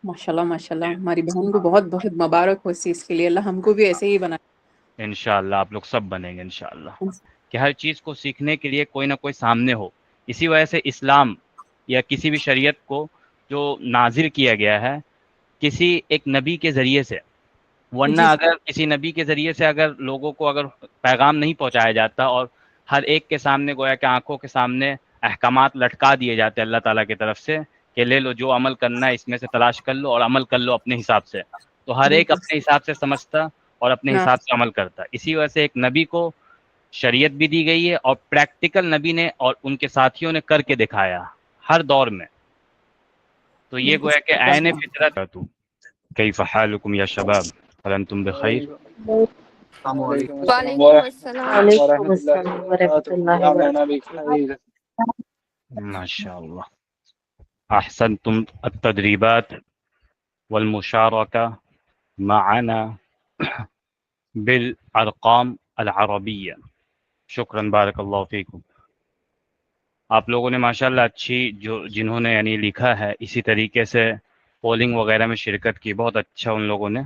ماشاءاللہ ہماری بہن کو بہت بہت مبارک ہو اس چیز کے لیے، اللہ ہم کو بھی ایسے ہی بنائے۔ انشاءاللہ آپ لوگ سب بنیں گے انشاءاللہ، کہ ہر چیز کو سیکھنے کے لیے کوئی نہ کوئی سامنے ہو۔ اسی وجہ سے اسلام یا کسی بھی شریعت کو جو نازل کیا گیا ہے کسی ایک نبی کے ذریعے سے، ورنہ جی اگر کسی نبی کے ذریعے سے اگر لوگوں کو اگر پیغام نہیں پہنچایا جاتا اور ہر ایک کے سامنے گویا کہ آنکھوں کے سامنے احکامات لٹکا دیے جاتے اللہ تعالیٰ کی طرف سے کہ لے لو جو عمل کرنا ہے اس میں سے تلاش کر لو اور عمل کر لو اپنے حساب سے، تو ہر ایک بالکل اپنے حساب سے سمجھتا اور اپنے ہاں، حساب سے عمل کرتا۔ اسی وجہ سے ایک نبی کو شریعت بھی دی گئی ہے اور پریکٹیکل نبی نے اور ان کے ساتھیوں نے کر کے دکھایا ہر دور میں، تو یہ بالکل گویا کہ صحیح عین بات فطرت۔ کیف حالکم یا شباب هل انتم بخیر؟ ہے۔ السلام علیکم وعلیکم السلام۔ ورحمۃ اللہ وبرکاتہ۔ ماشاء اللہ، احسنتم التدریبات والمشارکہ معنا بالارقام العربیہ، شکرا بارک اللہ فیکم۔ آپ لوگوں نے ماشاءاللہ اچھی جنہوں نے یعنی لکھا ہے اسی طریقے سے پولنگ وغیرہ میں شرکت کی، بہت اچھا ان لوگوں نے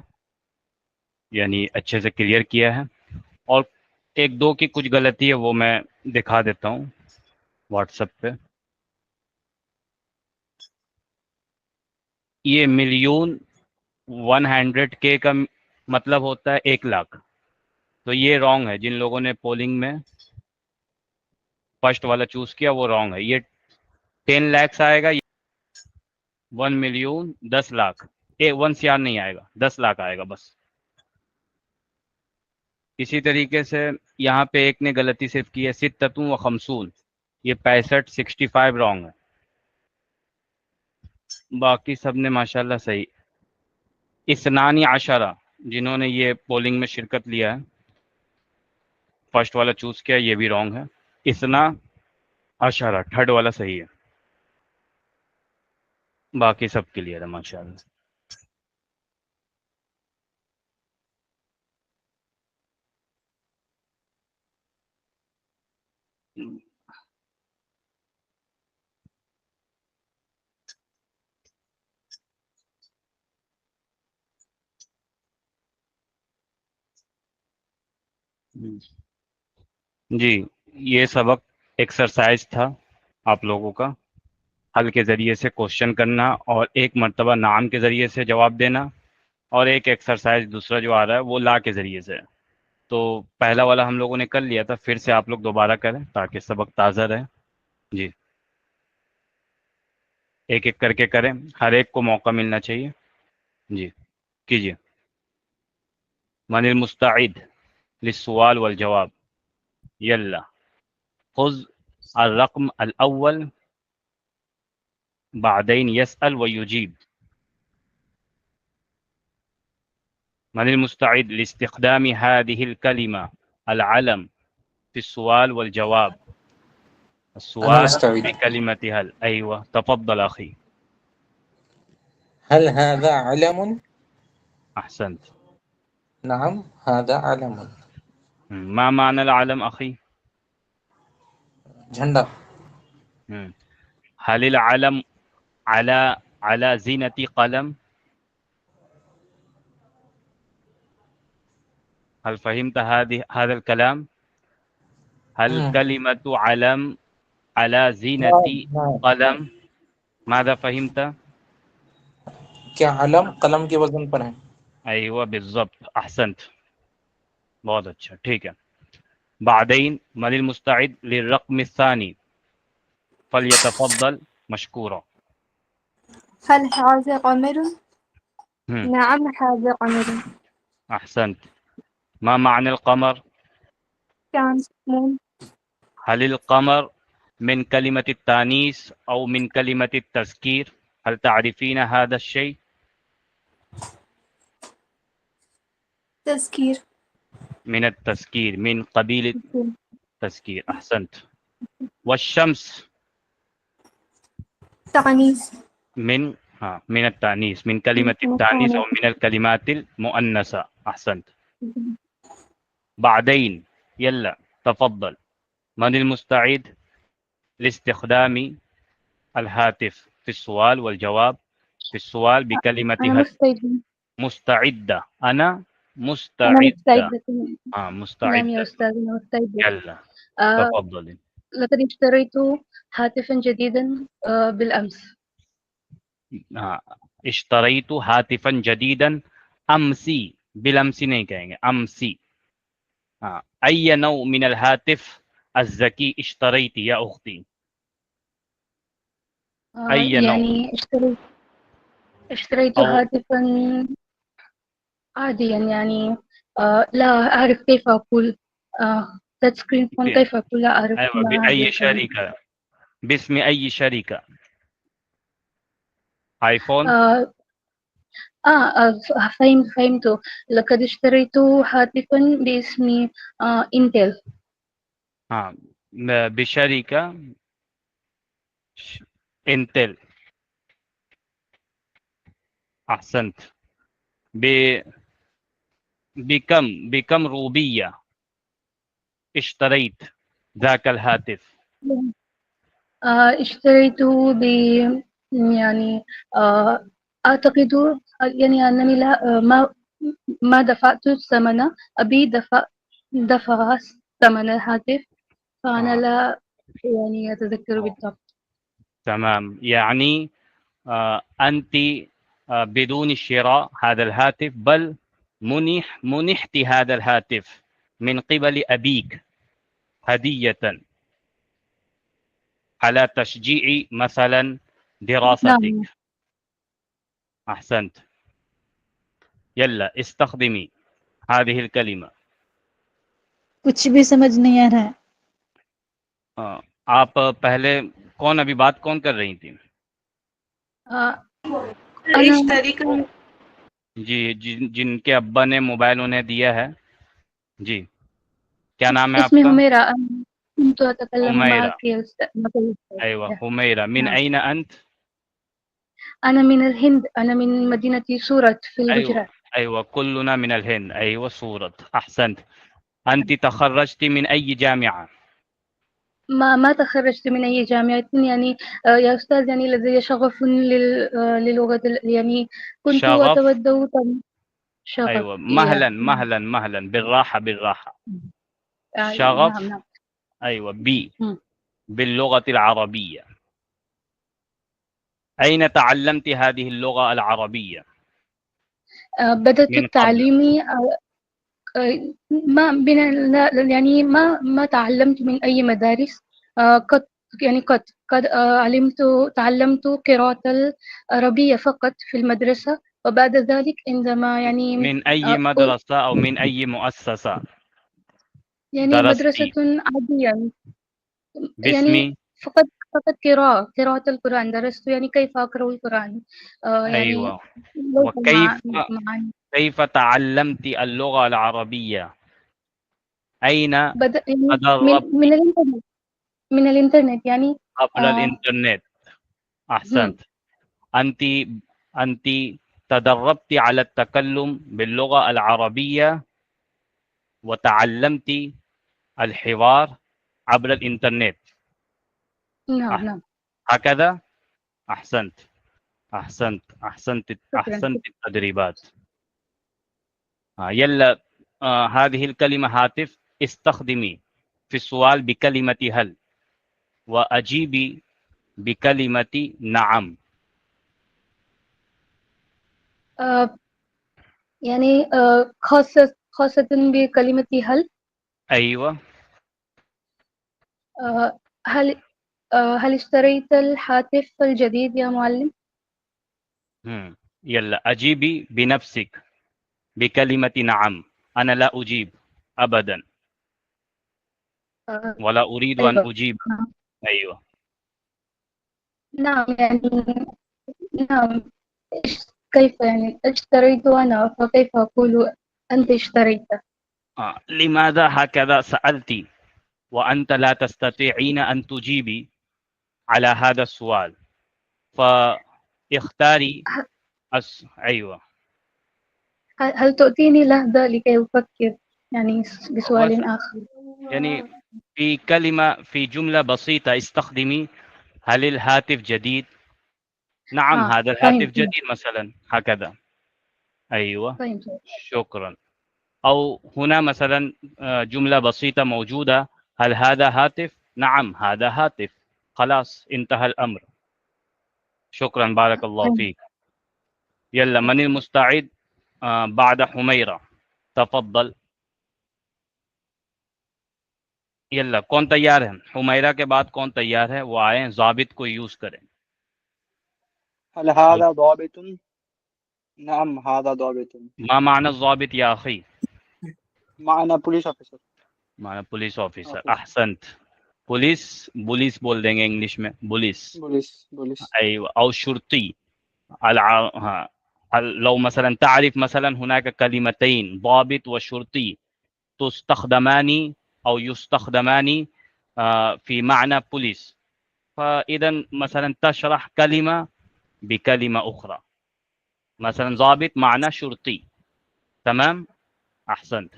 یعنی اچھے سے کلیئر کیا ہے۔ اور ایک دو کی کچھ غلطی ہے وہ میں دکھا دیتا ہوں واٹس ایپ پہ۔ یہ 1,100,000 کا مطلب ہوتا ہے 1,00,000، تو یہ رانگ ہے۔ جن لوگوں نے پولنگ میں فرسٹ والا چوز کیا وہ رانگ ہے۔ یہ 10 lakhs آئے گا، 1,000,000 10 لاکھ، 1 CR نہیں آئے گا، 10 لاکھ آئے گا بس۔ اسی طریقے سے یہاں پہ ایک نے غلطی صرف کی ہے 56 یہ 65 رانگ ہے، باقی سب نے ماشاءاللہ صحیح۔ 12 جنہوں نے یہ پولنگ میں شرکت لیا ہے فرسٹ والا چوز کیا یہ بھی رانگ ہے، 12 تھرڈ والا صحیح ہے، باقی سب کلیئر ہے ماشاءاللہ۔ جی یہ سبق ایکسرسائز تھا آپ لوگوں کا، حل کے ذریعے سے کوشچن کرنا اور ایک مرتبہ نام کے ذریعے سے جواب دینا، اور ایک ایکسرسائز دوسرا جو آ رہا ہے وہ لا کے ذریعے سے۔ تو پہلا والا ہم لوگوں نے کر لیا تھا، پھر سے آپ لوگ دوبارہ کریں تاکہ سبق تازہ رہے۔ جی ایک ایک کر کے کریں، ہر ایک کو موقع ملنا چاہیے۔ جی کیجیے۔ من المستعد للسؤال والجواب، یلا خذ الرقم الاول بعدين يسأل ويجيب۔ من المستعد لاستخدام هذه الكلمة العلم في السؤال والجواب؟ أنا السؤال مستعد. بكلمة هل. أيوة تفضل أخي. هل هذا علم؟ أحسنت. نعم هذا علم. ما معنى العلم أخي؟ جھنڈا. هل العلم على زينة قلم؟ هل فهمت هذا الكلام؟ هل كلمة علم على زينة قلم؟ ماذا فهمت؟ کیا علم قلم کے وزن پر ہے؟ أيوة بالضبط أحسنت، بہت اچھا، ٹھیک ہے۔ بعدين من المستعد للرقم الثاني فليتفضل مشكورا۔ هل هذا قمر؟ نعم هذا قمر. أحسنت. ما معنى القمر؟ كان مون. هل القمر من كلمة التانيث أو من كلمة التذكير؟ هل تعرفين هذا الشيء؟ تذكير. من التذكير، من قبيل التذكير، أحسنت. والشمس تأنيث. من التانيث، من كلمة التانيث أو من الكلمات المؤنثة، أحسنت. بعدين يلا تفضل. من المستعد لاستخدام الهاتف في السؤال والجواب؟ في السؤال بكلمة أنا هل. مستعدة. مستعدة. أنا أنا مستعدة. مستعدة. نعم يا مستعدة. أستاذ، أنا مستعدة. يلا آه، تفضلي. لقد اشتريت هاتفا جديدا بالأمس. اشتريت هاتفا جديدا أمسي. بالأمس नहीं कहेंगे أمسي. أي نوع من الهاتف الذكي اشتريت يا أختي؟ أي نوع؟ يعني اشتريت أو هاتفا عاديا، يعني لا أعرف كيف أقول تاتش سكرين فون، ب... كيف أقول، لا أعرف أيوة ما هذه بأي الكلمة. شركة؟ باسم أي شركة؟ آيفون؟ آه فهمت. لقد اشتريت هاتفا باسم انتل. بشركة انتل. أحسنت. ب... بكم روبية اشتريت ذاك الهاتف؟ اشتريته يعني أعتقد يعني أنني لا ما دفعت ثمنه. أبي دفع ثمن الهاتف، فأنا آه. لا يعني أتذكر بالضبط. تمام، يعني أنت بدون شراء هذا الهاتف، بل منحت هذا الهاتف من قبل أبيك هدية على تشجيع مثلا دراستك. نعم. أحسنت. يلا استخدمي هذه الكلمة. कुछ भी समझ नहीं आ रहा है. आप पहले कौन, अभी बात कौन कर रही थी? أنا जी, जिनके अब्बा ने मोबाइल उन्हें दिया है. जी, क्या नाम है اسمي आपका? هميرة. أنا كنت أتكلم هميرة. معك يا أستاذ. أيوة هميرة. من نعم. أين أنت؟ أنا من الهند، أنا من مدينة سورة في أيوة الججرات. أيوة كلنا من الهند. أيوة صورة. أحسنت. أنت تخرجت من أي جامعة؟ ما تخرجت من أي جامعة، يعني يا أستاذ، يعني لدي شغف للغة يعني كنت شغف. أتودد شغف. أيوة مهلا بالراحة بالراحة. نعم شغف. نعم. أيوة مم. باللغة العربية. أين تعلمت هذه اللغة العربية بدأت من قبل؟ تعليمي ما يعني ما تعلمت من أي مدارس. قد يعني قد تعلمت قراءة العربية فقط في المدرسة، وبعد ذلك عندما يعني من أي مدرسة أو من أي مؤسسة يعني مدرسة درستي؟ عادية، يعني باسم. فقط قراءة القرآن درست، يعني كيف أقرأ القرآن يعني أيوة. ليس وكيف مع كيف تعلمت اللغة العربية؟ أين بدأ يعني تدربت؟ من الإنترنت يعني. قبل آه الإنترنت. مم. أحسنت. أنت أنت تدربت على التكلم باللغة العربية وتعلمت الحوار عبر الإنترنت. نعم نعم. هكذا. أحسنت. أحسنت شكرا. أحسنت التدريبات. يلا هذه الكلمة هاتف استخدمي في السؤال بكلمة هل، وأجيبي بكلمة نعم. يعني خاصة بكلمة هل. أيوة. آه، هل هل اشتريت الهاتف الجديد يا معلم؟ يلا أجيبي بنفسك بكلمة نعم. أنا لا أجيب أبدا ولا أريد أن أيوة. أجيب. أيوة. نعم يعني نعم. كيف يعني اشتريت أنا، فكيف أقول أنت اشتريت؟ لماذا هكذا سألتي وأنت لا تستطيعين أن تجيبي على هذا السؤال؟ فاختاري أيوة. هل تعطيني لحظة لكي أفكر يعني بسؤال مثلا آخر؟ يعني في كلمة، في جملة بسيطة استخدمي هل الهاتف جديد. نعم हाँ هذا فهم الهاتف جديد مثلا هكذا. أيوة فهم सर شكرا. أو هنا مثلا جملة بسيطة موجودة، هل هذا هاتف؟ نعم هذا هاتف. خلاص انتهى الأمر. شكرا بارك الله فهم فيك. يلا من المستعد بعد حميرة؟ تفضل. यल्ला कौन तैयार है? हुमैरा के बाद कौन तैयार है वो आए, ज़ाबित को यूज करें. هل هذا ضابط؟ نعم هذا ضابط. ما معنى الضابط يا أخي؟ معنا पुलिस ऑफिसर. माना पुलिस ऑफिसर. अहसंत. पुलिस बोल देंगे इंग्लिश में, पुलिस. أيوة. أو شرطي. ها. لو مثلا تعرف مثلا هناك كلمتين ضابط وشرطي تستخدمان أو يستخدمان في معنى بوليس، فإذا مثلا تشرح كلمة بكلمة أخرى، مثلا ضابط معنى شرطي. تمام. أحسنت.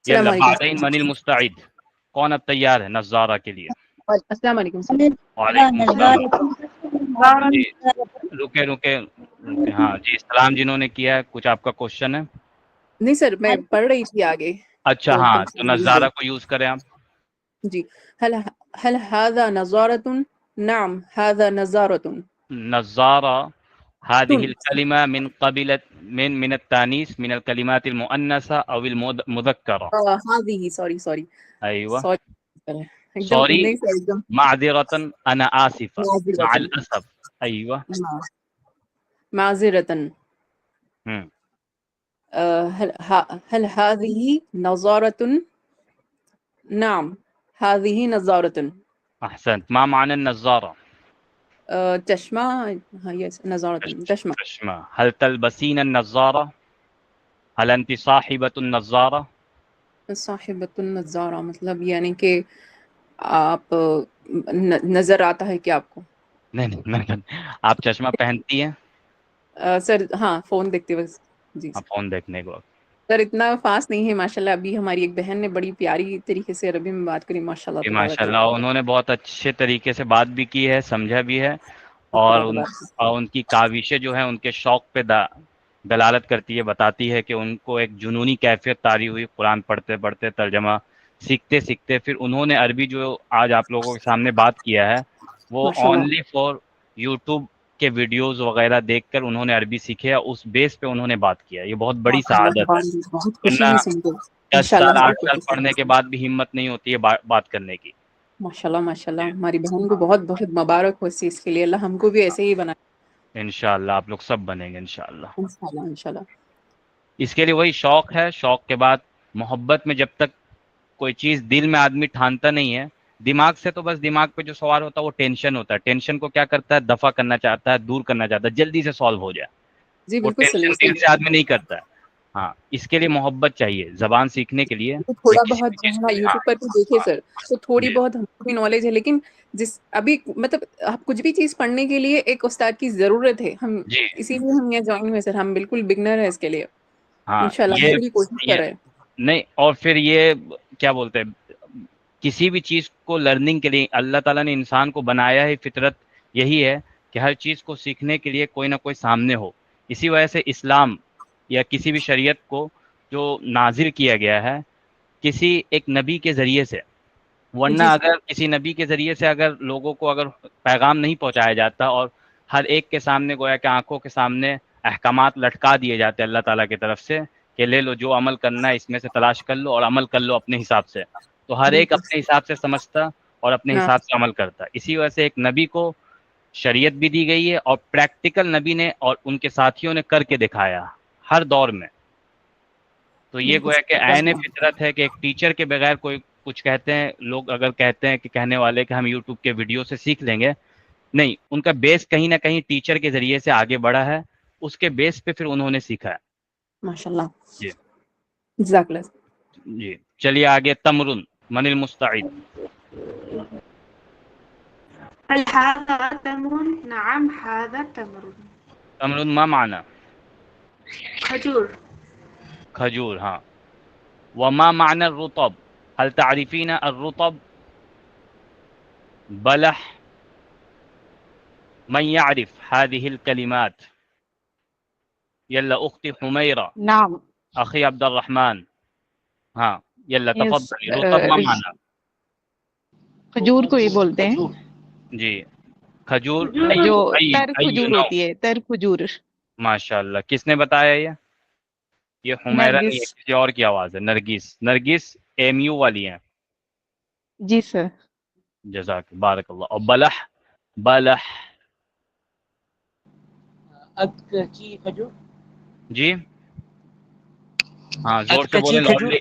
السلام يلا علیکم. بعدين من المستعد؟ कौन अब तैयार है नज़ारा के लिए? السلام علیکم سر. वालेकुम सलाम. जी रुके हाँ जी, सलाम जिन्होंने किया है, कुछ आपका क्वेश्चन है? نہیں सर मैं पढ़ रही थी आगे. अच्छा तो हाँ, तो कंफ्यूज नज़ारा को यूज करें आप. जी. هل هذا نظارة؟ نعم هذا نظارة. नज़ारा هذه تن. الكلمة من قبيلة من التانيث، من الكلمات المؤنثة أو المذكرة. هذه سوري أيوة. سوري एकदम सॉरी नहीं सर एकदम معذرة أنا آسفة مع معذرة. الأسف. أيوة. معذرة. مم. هل هذه نظارة؟ نعم هذه نظارة. أحسنت. ما معنى النظارة؟ چشمہ. हाँ यस نظارة چشمہ. चश्मा. هل تلبسين النظارة؟ هل أنت صاحبة النظارة؟ صاحبة النظارہ مطلب یعنی کہ آپ نظر آتا ہے کہ آپ کو नहीं आप चश्मा पहनती हैं? سر ہاں فون دیکھتے وقت. جی आप फोन देखने को. سر اتنا فاسٹ نہیں ہے ماشاءاللہ. ابھی ہماری ایک بہن نے بڑی پیاری طریقے سے عربی میں بات کری ماشاءاللہ جی تبارک ماشاءاللہ انہوں نے بہت اچھے طریقے سے بات بھی کی ہے، سمجھا بھی ہے، اور ان کی کاوشیں جو ہیں ان کے شوق پہ دلالت کرتی ہے، بتاتی ہے کہ ان کو ایک جنونی کیفیت طاری ہوئی قرآن پڑھتے پڑھتے، ترجمہ سیکھتے سیکھتے. پھر انہوں نے عربی جو آج آپ لوگوں کے سامنے بات کیا ہے وہ اونلی فار یوٹیوب کے ویڈیوز وغیرہ دیکھ کر انہوں نے عربی سیکھے، اس بیس پہ انہوں نے بات کیا. یہ بہت بڑی سعادت ہے. بہت خوشی ہوئی سن کے. 10 سال 8 سال پڑھنے کے بعد بھی ہمت نہیں ہوتی ہے بات کرنے کی. ماشاءاللہ ہماری بہن کو بہت بہت مبارک ہو اس چیز کے لیے. اللہ ہم کو بھی ایسے ہی بنائے انشاءاللہ آپ لوگ سب بنیں گے انشاءاللہ. انشاءاللہ. اس کے لیے وہی شوق ہے، شوق کے بعد محبت میں جب تک کوئی چیز دل میں آدمی ٹھانتا نہیں ہے، دماغ سے تو بس دماغ پہ جو سوال ہوتا ہے وہ ٹینشن ہوتا ہے. ٹینشن کو کیا کرتا ہے؟ دفع کرنا چاہتا ہے، دور کرنا چاہتا ہے، جلدی سے سالو ہو جائے. جی وہ بالکل ٹینشن دل سے آدمی نہیں کرتا ہے. ہاں اس کے لیے محبت چاہیے زبان سیکھنے کے لیے. تھوڑا بہت جو ہے نا یوٹیوب پر بھی دیکھے سر تو تھوڑی جی. بہت ہم کو بھی نالج ہے، لیکن جس ابھی مطلب آپ کچھ بھی چیز پڑھنے کے لیے ایک استاد کی ضرورت ہے. ہم جی اسی لیے ہم یہ جوائن ہوئے سر. ہم بالکل بگنر ہے اس کے لیے. ہاں انشاءاللہ ہم پوری کوشش کر رہے ہیں. نہیں اور پھر یہ کیا بولتے ہیں، کسی بھی چیز کو لرننگ کے لیے اللہ تعالیٰ نے انسان کو بنایا ہے، فطرت یہی ہے کہ ہر چیز کو سیکھنے کے لیے کوئی نہ کوئی سامنے ہو. اسی وجہ سے اسلام یا کسی بھی شریعت کو جو نازل کیا گیا ہے کسی ایک نبی کے ذریعے سے، ورنہ اگر کسی نبی کے ذریعے سے اگر لوگوں کو اگر پیغام نہیں پہنچایا جاتا اور ہر ایک کے سامنے گویا کہ آنکھوں کے سامنے احکامات لٹکا دیے جاتے اللہ تعالیٰ کی طرف سے کہ لے لو جو عمل کرنا ہے اس میں سے تلاش کر لو اور عمل کر لو اپنے حساب سے، تو ہر ایک اپنے حساب سے سمجھتا اور اپنے حساب سے عمل کرتا. اسی وجہ سے ایک نبی کو شریعت بھی دی گئی ہے اور پریکٹیکل نبی نے اور ان کے ساتھیوں نے کر کے دکھایا ہر دور میں. تو یہ گویا کہ عین فطرت ہے کہ ایک ٹیچر کے بغیر کوئی کچھ کہتے ہیں لوگ، اگر کہتے ہیں کہ کہنے والے کہ ہم یوٹیوب کے ویڈیو سے سیکھ لیں گے، نہیں، ان کا بیس کہیں نہ کہیں ٹیچر کے ذریعے سے آگے بڑھا ہے، اس کے بیس پہ پھر انہوں نے سیکھا ہے. ماشاءاللہ. جی جزاک اللہ. جی چلیے آگے. تمرن من المستعد. هل هذا تمر؟ نعم هذا تمر. تمرن ما معنی؟ کھجور. کھجور. ہاں. وما معنی الرطب؟ هل تعرفين الرطب؟ بلح، من يعرف هذه الكلمات؟ يلا أختي حميرة، نعم. أخي عبد الرحمن، हाँ يلا Yes. تفضلي. रुतब ما माना खजूर को ही बोलते हैं जी, खजूर जो तर अय्यू खजूर नो, होती है, तर खजूर। माशाल्लाह। किसने बताया ये हुमैरा नहीं है, नरगिस। किसी और की आवाज है। नरगिस, नरगिस एमयू वाली हैं। जी सर। जजाक बारकल्लाह। और बलह, बलह अदकची खजूर, जी हाँ जोर से अदकची बोले खजूर। लॉर्डली।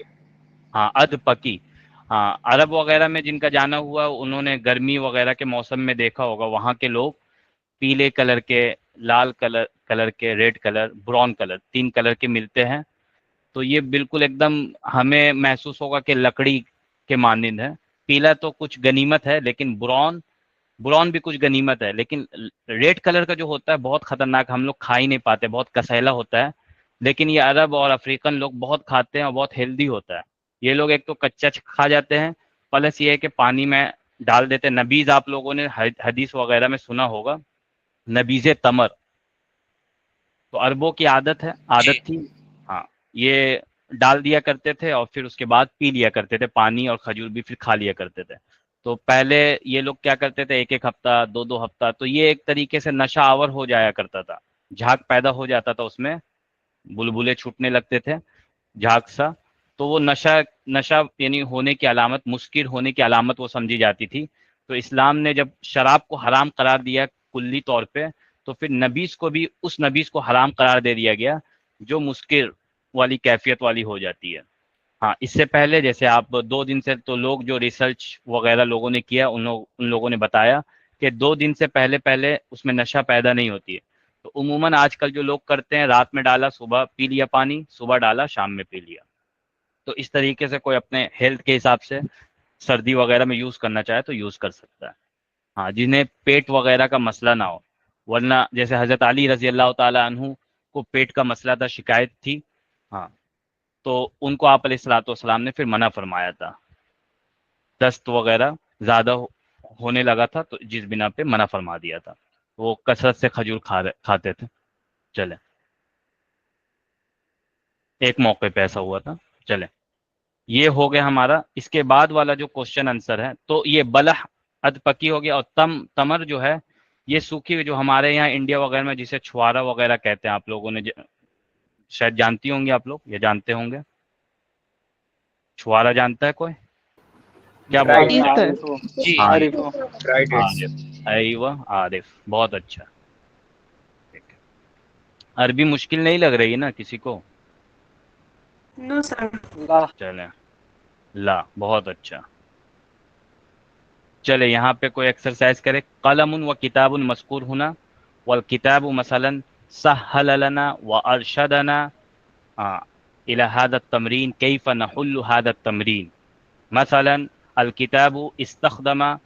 हाँ अध पकी। हाँ अरब वगैरह में जिनका जाना हुआ उन्होंने गर्मी वगैरह के मौसम में देखा होगा, वहाँ के लोग पीले कलर के, लाल कलर के, red colour, brown colour, 3 colour के मिलते हैं। तो ये बिल्कुल एकदम हमें महसूस होगा कि लकड़ी के मानिंद है। पीला तो कुछ गनीमत है, लेकिन ब्राउन भी कुछ गनीमत है, लेकिन रेड कलर का जो होता है बहुत खतरनाक, हम लोग खा ही नहीं पाते, बहुत कसैला होता है। लेकिन ये अरब और अफ्रीकन लोग बहुत खाते हैं और बहुत हेल्दी होता है। ये लोग एक तो कच्चा खा जाते हैं, प्लस ये है कि पानी में डाल देते हैं। नबीज आप लोगों ने हदीस वगैरह में सुना होगा, नबीज़ तमर, तो अरबों की आदत थी। हाँ, ये डाल दिया करते थे और फिर उसके बाद पी लिया करते थे पानी, और खजूर भी फिर खा लिया करते थे। तो पहले ये लोग क्या करते थे, 1-1 हफ्ता, 2-2 हफ्ता, तो ये एक तरीके से नशा आवर हो जाया करता था, झाग पैदा हो जाता था उसमें, बुलबुले छूटने लगते थे, झाग सा। तो वो नशा यानी होने की अलामत, मुस्किर होने की अलामत वो समझी जाती थी। तो इस्लाम ने जब शराब को हराम करार दिया कुल्ली तौर पे, तो फिर नबीस को भी उस नबीस को हराम करार दे दिया गया जो मुस्किर वाली कैफियत वाली हो जाती है। हाँ, इससे पहले जैसे आप 2 दिन से, तो लोग जो रिसर्च वगैरह लोगों ने किया, उन लोगों ने बताया कि 2 दिन से पहले पहले उसमें नशा पैदा नहीं होती है। तो उमूमन आजकल जो लोग करते हैं, रात में डाला, सुबह पी लिया पानी, सुबह डाला, शाम में पी लिया। तो इस तरीके से कोई अपने हेल्थ के हिसाब से सर्दी वगैरह में यूज़ करना चाहे तो यूज़ कर सकता है। हाँ, जिन्हें पेट वगैरह का मसला ना हो, वरना जैसे हज़रत अली रज़ी अल्लाह ताला अन्हु को पेट का मसला था, शिकायत थी। हाँ, तो उनको आप अलैहिस्सलाम ने फिर मना फरमाया था, दस्त वगैरह ज़्यादा होने लगा था, तो जिस बिना पे मना फरमा दिया था। वो कसरत से खजूर खाते थे। चले, एक मौके पे ऐसा हुआ था। चले, ये हो गया हमारा। इसके बाद वाला जो क्वेश्चन आंसर है, तो ये बलह अधपकी हो गया, और तमर जो है ये सूखी हुई, जो हमारे यहाँ इंडिया वगैरह में जिसे छुआरा वगैरह कहते हैं, आप लोगों ने शायद जानती होंगे, आप लोग या जानते होंगे। छुआरा जानता है कोई? क्या बोलते जी हैं? सर। आरिफो, जी आरिफो। आरिफ, अयवा आरिफ, बहुत अच्छा। ठीक है। अरबी मुश्किल नहीं लग रही है ना किसी को? No sir. ला, चले, ला, बहुत अच्छा। चले, यहाँ पे कोई एक्सरसाइज करे। कलमुन व किताबुन मज़कूर हुना, वल किताबु मसलन सहल लना व अरशदना इला हादा तमरीन, कैफ नहुल्लु हादा तमरीन। मसलन अल किताबु इस्तखदमा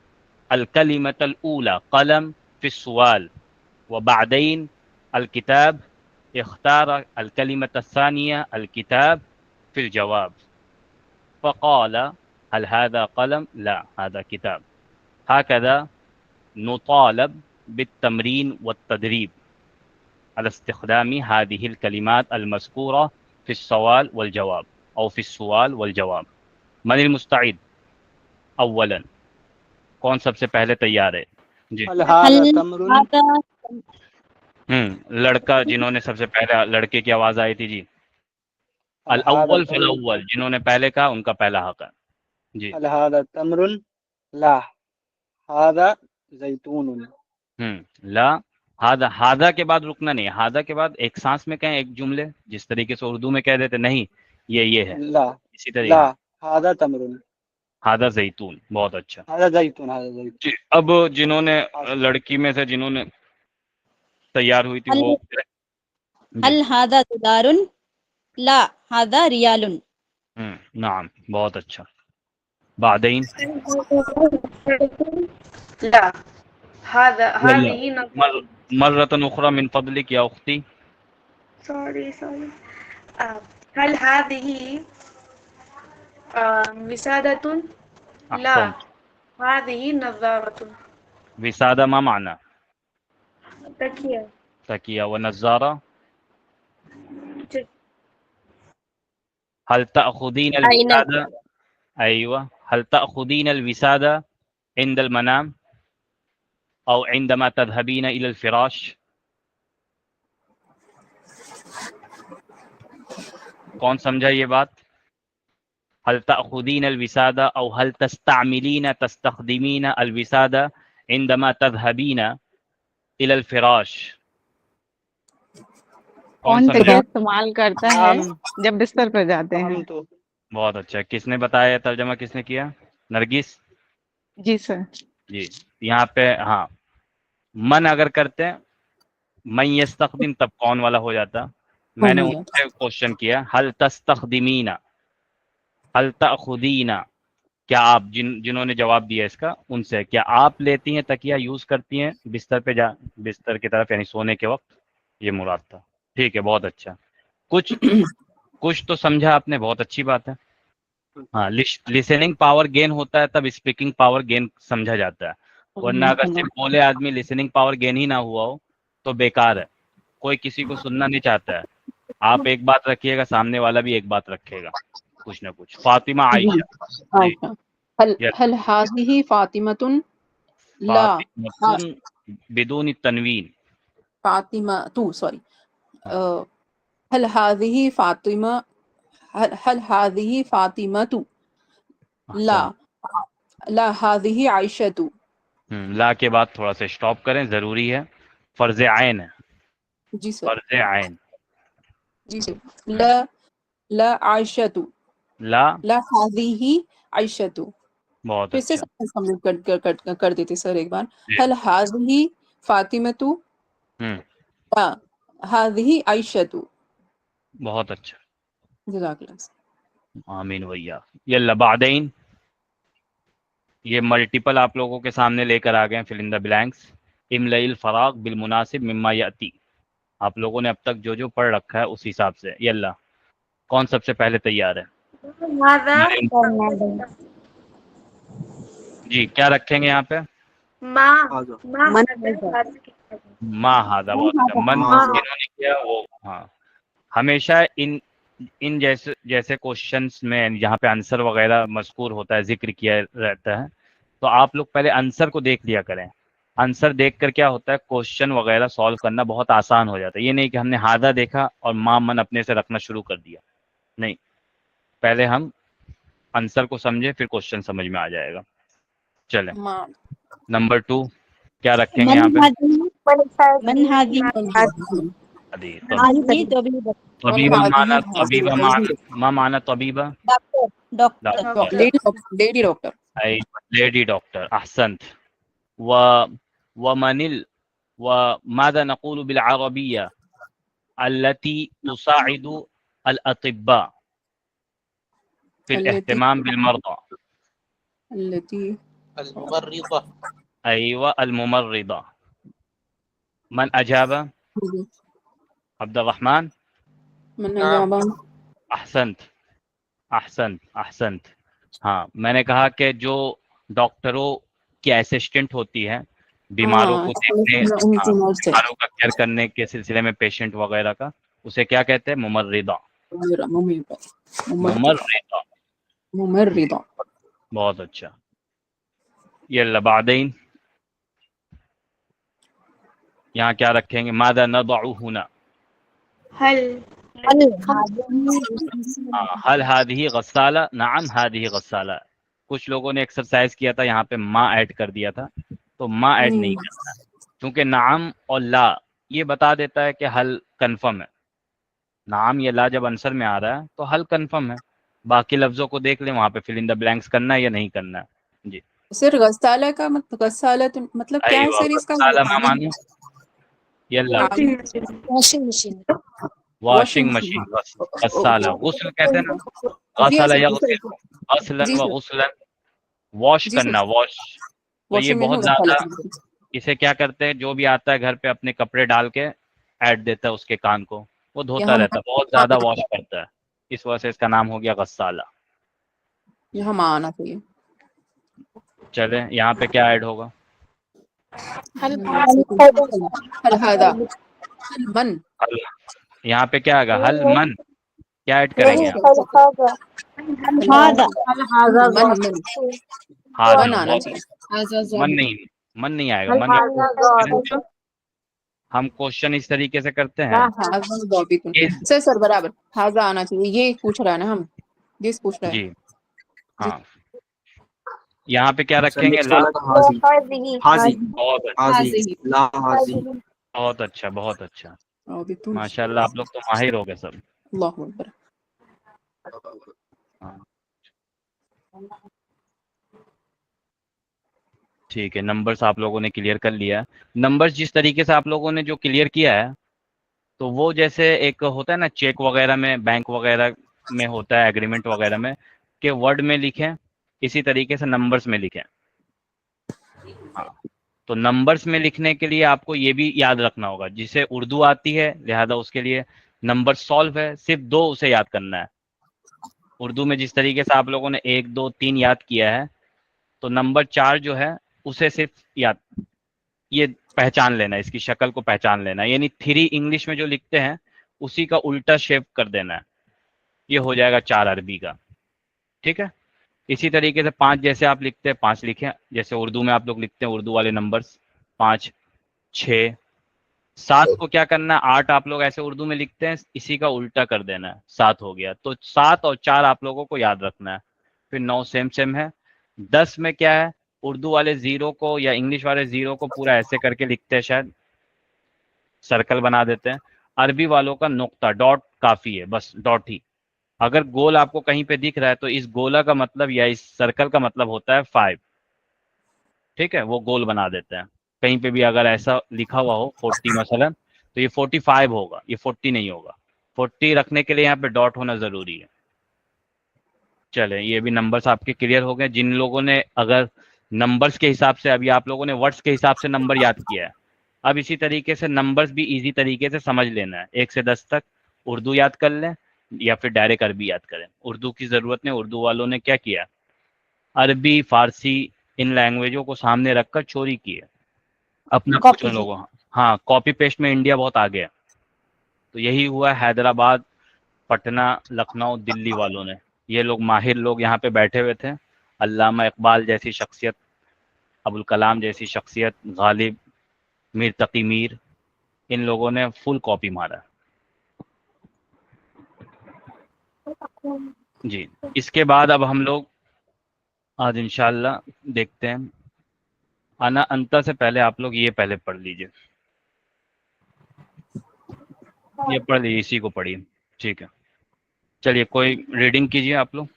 अल कलिमतल ऊला कलम फी सुवाल, व बादैन अल किताब इख्तार अल कलिमत सानिया अल किताब फिल जवाब, फ़क़ाल हल हादा कलम, ला हादा किताब। हकदा नुतालब बित्तमरीन वत्तदरीब अला इस्तिख़दामी हादिहिल कलिमात अल मज़कूरा फ़ी सवाल वल जवाब औ फ़ी सुवाल वल जवाब। मनिल मुस्तईद? अव्वलन, कौन सबसे पहले तैयार है? जी, हल हादा तमरुन, लड़का, जिन्होंने सबसे पहले लड़के की आवाज़ आई थी। जी, अल हल हादा अव्वल फल तमरुन, अव्वल, जिन्होंने पहले कहा उनका पहला हक है। जी, हल हादा तमरुन, ला, हादा जैतून। ला, हादा के बाद रुकना नहीं, हादा के बाद एक सांस में कहें, एक जुमले, जिस तरीके से उर्दू में कह देते नहीं, ये है, ला, इसी तरीके। ला, हाँ, हादा तमरुन, हादा जैतून, बहुत अच्छा। हादा जैतून, हादा जैतून। जी, अब जिन्होंने लड़की में से जिन्होंने तैयार हुई थी वो जी, हल हादा दुदारुन, ला हादा रियालुन। नाम, बहुत अच्छा। बादइन, ला هذا यल्ला, هذه نظارة. मर्रतन उखरा मिन फदलिक या उख्ती। sorry هل هذه وسادة؟ لا अहसन। هذه نظارة. विसादा मा माना? तकिया तकिया व नज़ारा च- हल तअखुदीन अल विसादा अयवा हल तअखुदीन अल विसादा इंद अल मनाम औ इंदमा तذهبين इला अल फिराश। कौन समझा ये बात? हल तअखुदीन अल विसादा औ हल तस्तामिलीन तस्तखदिमीन अल विसादा इंदमा तذهبين इला अल फिराश। कौन कौन समझा? तकिया इस्तेमाल करता है हम जब बिस्तर पर जाते हैं? हम तो बहुत अच्छा। किसने बताया? तर्जमा किसने किया? नरगिस जी सर। जी। यहाँ पे हाँ, मन अगर करते हैं मन यस्तखदिम तब कौन वाला हो जाता। मैंने हुँ, उनसे क्वेश्चन किया हल तस्तखदिमीना हल तअखुदीना, क्या आप जिन्होंने जवाब दिया इसका उनसे, क्या आप लेती हैं तकिया, यूज करती हैं बिस्तर पे बिस्तर की तरफ यानी सोने के वक्त? ये मुराद था। ठीक है, बहुत अच्छा। कुछ कुछ तो समझा आपने, बहुत अच्छी बात है। हाँ, लिसनिंग पावर गेन होता है तब स्पीकिंग पावर गेन समझा जाता है, वरना अगर सिर्फ बोले आदमी लिसनिंग पावर गेन ही ना हुआ हो तो बेकार है, कोई किसी को सुनना नहीं चाहता है। आप एक बात रखिएगा, सामने वाला भी एक बात रखेगा, कुछ ना कुछ। फातिमा आयशा जी, अच्छा। हल यस। हल हाज़िही फ़ातिमतुन ला फातिमतुन बिदून तनवीन। फ़ातिमतु सॉरी हल हाज़िही फ़ातिमा हल हाज़िही फ़ातिमतु ला अहसन। ला हाज़िही आयशतु। ला के बाद थोड़ा सा स्टॉप करें, जरूरी है। फर्ज आयन है, जी सर। फर्ज आयन। जी सर। ला ला आयशतु ला, ला हाज़िही आयशतु। बहुत फिर से अच्छा। सबमिट कर देते सर एक बार। जी। हल हाज़िही फ़ातिमतु हम्म, ला हाज़िही आयशतु। बहुत अच्छा। जज़ाकल्लाह। आमीन भैया। यल्ला बादैन, ये मल्टीपल आप लोगों के सामने लेकर आ गए हैं, फिल इन द ब्लैंक्स। इमलइल फराग बिल मुनासिब मिम्मा याती। आप लोगों ने अब तक जो जो पढ़ रखा है उस हिसाब से। यल्ला, कौन सबसे पहले तैयार है? मादा मरियम जी, क्या रखेंगे यहाँ पे? माँ हाजा माँ माँ हादा, बहुत अच्छा। मन हाजा जिन्होंने किया वो, हाँ। हमेशा इन इन जैसे जैसे क्वेश्चंस में जहाँ पे आंसर वगैरह मज़कूर होता है, जिक्र किया रहता है, तो आप लोग पहले आंसर को देख लिया करें। आंसर देखकर क्या होता है, क्वेश्चन वगैरह सॉल्व करना बहुत आसान हो जाता है। ये नहीं कि हमने हादा देखा और माँ मन अपने से रखना शुरू कर दिया, नहीं। पहले हम आंसर को समझे, फिर क्वेश्चन समझ में आ जाएगा। चलें, माँ नंबर 2 क्या रखेंगे मन यहाँ पे? मन हादी अदी हादी तबीबा तबीबा माना, तबीबा माना, हाज़िही मा माना तबीबा, doctor doctor doctor, lady doctor. Lady doctor. अहसंत। व वमनिल व मादा नक़ूलु बिल अरबिय्या अल्लती तुसाइदु अल अतिब्बा फिल अल्लती इहतिमाम बिल मर्दा। अल्लती الممرضة अयवा अल मुमर्रिदा। मन अजाबा? अब्दुल रहमान। मन नाम अजाबा अहसंत, अहसंत, अहसंत। हाँ, मैंने कहा कि जो डॉक्टरों की असिस्टेंट होती है, बीमारों हाँ को देखने, हाँ, उनकी मर्ज है। बीमारों का केयर करने के सिलसिले में, पेशेंट वगैरह का, उसे क्या कहते हैं? मुमर्रिदा। मुमर्रिदा, मुमर्रिदा। बहुत अच्छा। ये बादैन, यहाँ क्या रखेंगे? मादा नदअु हुना। हल हल हाँ, हल हादिही गस्साला, नाम हादिही गस्साला। कुछ लोगों ने एक्सरसाइज किया था, यहाँ पे माँ ऐड कर दिया था, तो माँ ऐड नहीं करना है, क्योंकि नाम और ला ये बता देता है कि हल कंफर्म है। नाम या ला जब आंसर में आ रहा है तो हल कंफर्म है। बाकी लफ्जों को देख लें, वहाँ पे फिल इन द ब्लैंक्स करना है या नहीं करना है। जी, सर गस्साला का गस्साला मतलब क्या है अयवा सर इसका? गस्साला मा माने? यल्ला, washing machine washing machine washing machine. गस्साला गुस्ल कहते हैं ना, जी हाँ गस्साला सर। यग़सिल, गस्लन जी व सर। गुस्लन, वॉश जी करना, सर। वॉश। तो ये वॉशिंग में बहुत गस्साला। ज़्यादा, इसे क्या करते हैं, जो भी आता है घर पे अपने कपड़े डाल के ऐड देता है उसके कान को, वो धोता यहाँ रहता है, बहुत ज़्यादा वॉश करता है, इस वजह से इसका नाम हो गया गस्साला। यहाँ माँ आना चाहिए। चले, यहाँ पे क्या ऐड होगा? हल हादा हल मन हल, यहाँ पे क्या आएगा? हल मन, क्या ऐड नहीं करेंगे आप? هذا मन मन हादा, मन आना बहुत चाहिए। मन नहीं आएगा। मन में हम क्वेश्चन इस तरीके से करते हैं, इज, सर सर बराबर हाजा आना चाहिए, ये पूछ रहा है ना हम, जिस पूछ रहा है। जी हाँ, यहाँ पे क्या सर रखेंगे? नेक्स्ट ला। वाला था हाजी, हाजी, बहुत अच्छा, हाजी, ला हाजी। बहुत अच्छा, बहुत अच्छा, राबितुन माशाल्लाह, आप लोग तो माहिर हो गए सब। अल्लाहु अकबर। हाँ, ठीक है, नंबर्स आप लोगों ने क्लियर कर लिया। नंबर्स जिस तरीके से आप लोगों ने जो क्लियर किया है, तो वो जैसे एक होता है ना चेक वगैरह में, बैंक वगैरह में होता है, एग्रीमेंट वगैरह में, कि वर्ड में लिखें, इसी तरीके से नंबर्स में लिखें। हाँ, तो नंबर्स में लिखने के लिए आपको ये भी याद रखना होगा, जिसे उर्दू आती है लिहाजा उसके लिए नंबर सॉल्व है, सिर्फ 2 उसे याद करना है। उर्दू में जिस तरीके से आप लोगों ने 1 2 3 याद किया है, तो नंबर 4 जो है उसे सिर्फ याद, ये पहचान लेना है, इसकी शक्ल को पहचान लेना है, यानी 3 इंग्लिश में जो लिखते हैं उसी का उल्टा शेप कर देना है, ये हो जाएगा 4 अरबी का। ठीक है, इसी तरीके से 5 जैसे आप लिखते हैं 5 लिखें, जैसे उर्दू में आप लोग लिखते हैं उर्दू वाले नंबर्स 5 6 7 को क्या करना है, 8 आप लोग ऐसे उर्दू में लिखते हैं, इसी का उल्टा कर देना है, 7 हो गया। तो 7 और 4 आप लोगों को याद रखना है। फिर 9 सेम सेम है। 10 में क्या है, उर्दू वाले 0 को या इंग्लिश वाले 0 को पूरा ऐसे करके लिखते हैं, शायद सर्कल बना देते हैं। अरबी वालों का नुक्ता, डॉट काफी है, बस डॉट ही। अगर गोल आपको कहीं पे दिख रहा है तो इस गोला का मतलब या इस सर्कल का मतलब होता है 5। ठीक है, वो गोल बना देते हैं। कहीं पे भी अगर ऐसा लिखा हुआ हो 40 मसलन, तो ये 45 होगा, ये 40 नहीं होगा। 40 रखने के लिए यहाँ पे डॉट होना जरूरी है। चले, ये भी नंबर्स आपके क्लियर हो गए। जिन लोगों ने अगर नंबर्स के हिसाब से, अभी आप लोगों ने वर्ड्स के हिसाब से नंबर याद किया है, अब इसी तरीके से नंबर्स भी इजी तरीके से समझ लेना है। 1 से 10 तक उर्दू याद कर लें या फिर डायरेक्ट अरबी याद करें, उर्दू की ज़रूरत नहीं। उर्दू वालों ने क्या किया, अरबी फारसी इन लैंग्वेजों को सामने रखकर चोरी की है अपना कुछ उन लोगों। हाँ, कॉपी पेस्ट में इंडिया बहुत आगे है। तो यही हुआ हैदराबाद, पटना, लखनऊ, दिल्ली वालों ने, ये लोग माहिर लोग यहाँ पे बैठे हुए थे। अल्लामा इकबाल जैसी शख्सियत, अबुल कलाम जैसी शख्सियत, गालिब, मीर तकी मीर, इन लोगों ने फुल कॉपी मारा जी। इसके बाद अब हम लोग आज इंशाल्लाह देखते हैं। आना अंता से पहले आप लोग ये पहले पढ़ लीजिए, ये पढ़ लीजिए, इसी को पढ़िए। ठीक है, चलिए कोई रीडिंग कीजिए आप लोग।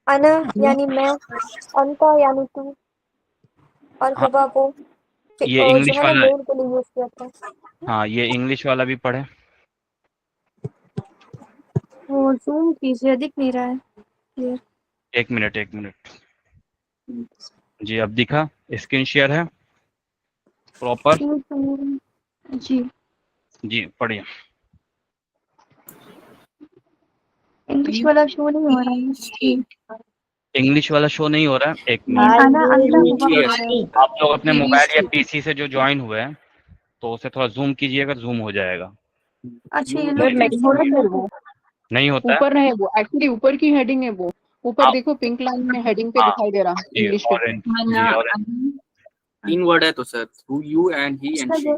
अना यानी मैं, अंता यानी तू, और हाँ, हुआ वो ये जो इंग्लिश है ना वाला, मेल के लिए यूज किया था। हाँ ये इंग्लिश वाला भी पढ़े। वो जूम कीजिए, दिख नहीं रहा है क्लियर। एक मिनट जी, अब दिखा? स्क्रीन शेयर है प्रॉपर? जी, जी पढ़िए। इंग्लिश वाला शो नहीं हो रहा है। इंग्लिश वाला शो नहीं हो रहा है, एक मिनट। आना अंता हुआ हो रहा है। आप लोग अपने मोबाइल या पीसी से जो ज्वाइन हुए हैं तो उसे थोड़ा जूम कीजिएगा, जूम हो जाएगा। अच्छा, ये सर लोग नहीं हो रहा है वो, नहीं होता है? ऊपर नहीं है वो, एक्चुअली ऊपर की हेडिंग है वो, ऊपर हाँ, देखो पिंक लाइन में हेडिंग पे हाँ, दिखाई दे रहा जी इंग्लिश पे। ऑरेंज, जी ऑरेंज, 3 वर्ड है तो sir, through you and he and she.